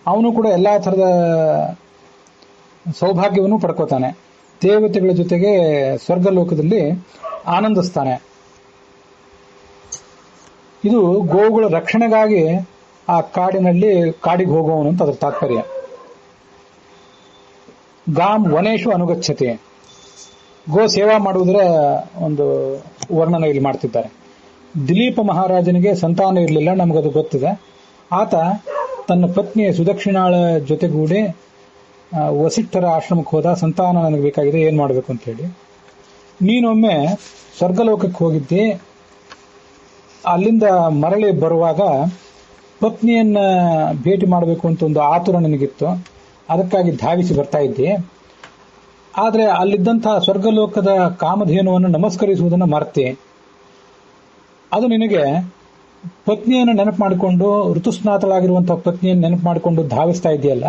ಅವನು ಕೂಡ ಎಲ್ಲಾ ಥರದ ಸೌಭಾಗ್ಯವನ್ನು ಪಡ್ಕೋತಾನೆ. ದೇವತೆಗಳ ಜೊತೆಗೆ ಸ್ವರ್ಗಲೋಕದಲ್ಲಿ ಆನಂದಿಸ್ತಾನೆ. ಇದು ಗೋವುಗಳ ರಕ್ಷಣೆಗಾಗಿ ಆ ಕಾಡಿಗೆ ಹೋಗುವವನು ಅಂತ ಅದರ ತಾತ್ಪರ್ಯ. ಗಾಂ ವನೇಶು ಅನುಗಚ್ಚತೆ. ಗೋ ಸೇವಾ ಮಾಡುವುದರ ಒಂದು ವರ್ಣನೆ ಇಲ್ಲಿ ಮಾಡ್ತಿದ್ದಾರೆ. ದಿಲೀಪ ಮಹಾರಾಜನಿಗೆ ಸಂತಾನ ಇರಲಿಲ್ಲ, ನಮಗದು ಗೊತ್ತಿದೆ. ಆತ ತನ್ನ ಪತ್ನಿಯ ಸುದಕ್ಷಿಣಾಳ ಜೊತೆಗೂಡಿ ವಸಿಷ್ಠರ ಆಶ್ರಮಕ್ಕೆ ಹೋದ. ಸಂತಾನ ನನಗೆ ಬೇಕಾಗಿದೆ, ಏನ್ ಮಾಡಬೇಕು ಅಂತ ಹೇಳಿ. ನೀನೊಮ್ಮೆ ಸ್ವರ್ಗಲೋಕಕ್ಕೆ ಹೋಗಿದ್ದಿ, ಅಲ್ಲಿಂದ ಮರಳಿ ಬರುವಾಗ ಪತ್ನಿಯನ್ನ ಭೇಟಿ ಮಾಡಬೇಕು ಅಂತ ಒಂದು ಆತುರ ನನಗಿತ್ತು. ಅದಕ್ಕಾಗಿ ಧಾವಿಸಿ ಬರ್ತಾ ಇದ್ದೆ. ಆದರೆ ಅಲ್ಲಿದ್ದಂತಹ ಸ್ವರ್ಗಲೋಕದ ಕಾಮಧೇನುವನ್ನು ನಮಸ್ಕರಿಸುವುದನ್ನು ಮರೆತೆ. ಅದು ನಿನಗೆ ಪತ್ನಿಯನ್ನು ನೆನಪು ಮಾಡಿಕೊಂಡು, ಋತುಸ್ನಾತಳಾಗಿರುವಂತಹ ಪತ್ನಿಯನ್ನು ನೆನಪು ಮಾಡಿಕೊಂಡು ಧಾವಿಸ್ತಾ ಇದೆಯಲ್ಲ,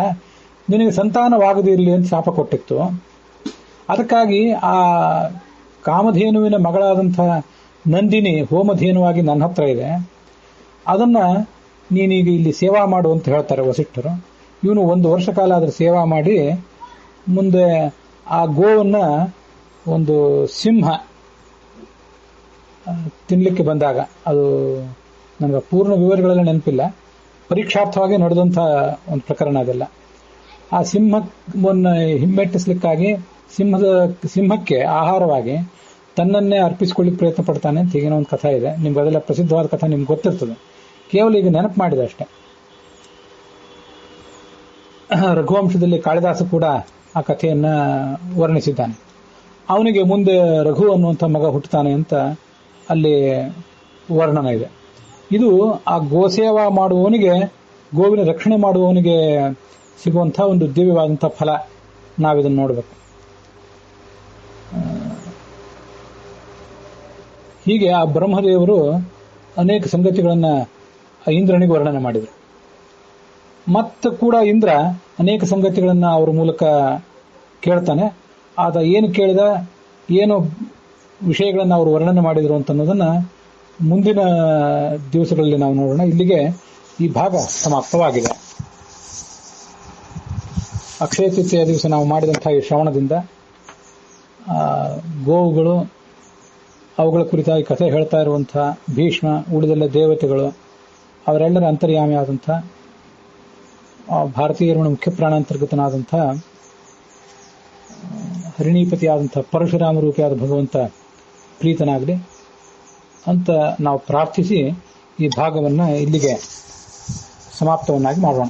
ನಿನಗೆ ಸಂತಾನವಾಗದಿರಲಿ ಅಂತ ಶಾಪ ಕೊಟ್ಟಿತ್ತು. ಅದಕ್ಕಾಗಿ ಆ ಕಾಮಧೇನುವಿನ ಮಗಳಾದಂತಹ ನಂದಿನಿ ಹೋಮಧೇನುವಾಗಿ ನನ್ನ ಹತ್ರ ಇದೆ. ಅದನ್ನ ನೀನೀಗ ಇಲ್ಲಿ ಸೇವಾ ಮಾಡು ಅಂತ ಹೇಳ್ತಾರೆ ವಸಿಷ್ಠರು. ಇವನು 1 ವರ್ಷ ಕಾಲ ಅದರ ಸೇವಾ ಮಾಡಿ ಮುಂದೆ ಆ ಗೋವನ್ನ ಒಂದು ಸಿಂಹ ತಿನ್ಲಿಕ್ಕೆ ಬಂದಾಗ, ಅದು ನನಗೆ ಪೂರ್ಣ ವಿವರಗಳೆಲ್ಲ ನೆನಪಿಲ್ಲ, ಪರೀಕ್ಷಾರ್ಥವಾಗಿ ನಡೆದಂಥ ಒಂದು ಪ್ರಕರಣ ಅದೆಲ್ಲ. ಆ ಸಿಂಹವನ್ನು ಹಿಮ್ಮೆಟ್ಟಿಸ್ಲಿಕ್ಕಾಗಿ ಸಿಂಹಕ್ಕೆ ಆಹಾರವಾಗಿ ತನ್ನನ್ನೇ ಅರ್ಪಿಸಿಕೊಳ್ಳಿಕ್ಕೆ ಪ್ರಯತ್ನ ಪಡ್ತಾನೆ ಅಂತ ಈಗಿನ ಒಂದು ಕಥೆ ಇದೆ. ನಿಮ್ಗೆ ಅದೆಲ್ಲ ಪ್ರಸಿದ್ಧವಾದ ಕಥೆ ನಿಮ್ಗೆ ಗೊತ್ತಿರ್ತದೆ. ಕೇವಲ ಈಗ ನೆನಪು ಮಾಡಿದೆ ಅಷ್ಟೇ. ರಘುವಂಶದಲ್ಲಿ ಕಾಳಿದಾಸ ಕೂಡ ಆ ಕಥೆಯನ್ನ ವರ್ಣಿಸಿದ್ದಾನೆ. ಅವನಿಗೆ ಮುಂದೆ ರಘು ಅನ್ನುವಂಥ ಮಗ ಹುಟ್ಟುತ್ತಾನೆ ಅಂತ ಅಲ್ಲಿ ವರ್ಣನ ಇದೆ. ಇದು ಆ ಗೋಸೇವಾ ಮಾಡುವವನಿಗೆ, ಗೋವಿನ ರಕ್ಷಣೆ ಮಾಡುವವನಿಗೆ ಸಿಗುವಂತಹ ಒಂದು ದಿವ್ಯವಾದಂತಹ ಫಲ. ನಾವಿದನ್ನು ನೋಡಬೇಕು. ಹೀಗೆ ಆ ಬ್ರಹ್ಮದೇವರು ಅನೇಕ ಸಂಗತಿಗಳನ್ನ ಇಂದ್ರನಿಗೆ ವರ್ಣನೆ ಮಾಡಿದರು. ಮತ್ತು ಕೂಡ ಇಂದ್ರ ಅನೇಕ ಸಂಗತಿಗಳನ್ನ ಅವರ ಮೂಲಕ ಕೇಳ್ತಾನೆ. ಆತ ಏನು ಕೇಳಿದ, ಏನು ವಿಷಯಗಳನ್ನು ಅವರು ವರ್ಣನೆ ಮಾಡಿದರು ಅಂತ ಅನ್ನೋದನ್ನ ಮುಂದಿನ ದಿವಸಗಳಲ್ಲಿ ನಾವು ನೋಡೋಣ. ಇಲ್ಲಿಗೆ ಈ ಭಾಗ ಸಮಾಪ್ತವಾಗಿದೆ. ಅಕ್ಷಯ ತೃತೀಯ ದಿವಸ ನಾವು ಮಾಡಿದಂತಹ ಈ ಶ್ರವಣದಿಂದ ಗೋವುಗಳು, ಅವುಗಳ ಕುರಿತಾಗಿ ಕಥೆ ಹೇಳ್ತಾ ಇರುವಂತಹ ಭೀಷ್ಮ, ಉಳಿದೆಲ್ಲ ದೇವತೆಗಳು, ಅವರೆಲ್ಲರ ಅಂತರ್ಯಾಮಿಯಾದಂಥ ಭಾರತೀಯರ ಮುಖ್ಯ ಪ್ರಾಣಾಂತರ್ಗತನಾದಂಥ ಹರಿಣೀಪತಿಯಾದಂಥ ಪರಶುರಾಮ ರೂಪಿಯಾದ ಭಗವಂತ ಪ್ರೀತನಾಗಲಿ ಅಂತ ನಾವು ಪ್ರಾರ್ಥಿಸಿ ಈ ಭಾಗವನ್ನು ಇಲ್ಲಿಗೆ ಸಮಾಪ್ತವನ್ನಾಗಿ ಮಾಡೋಣ.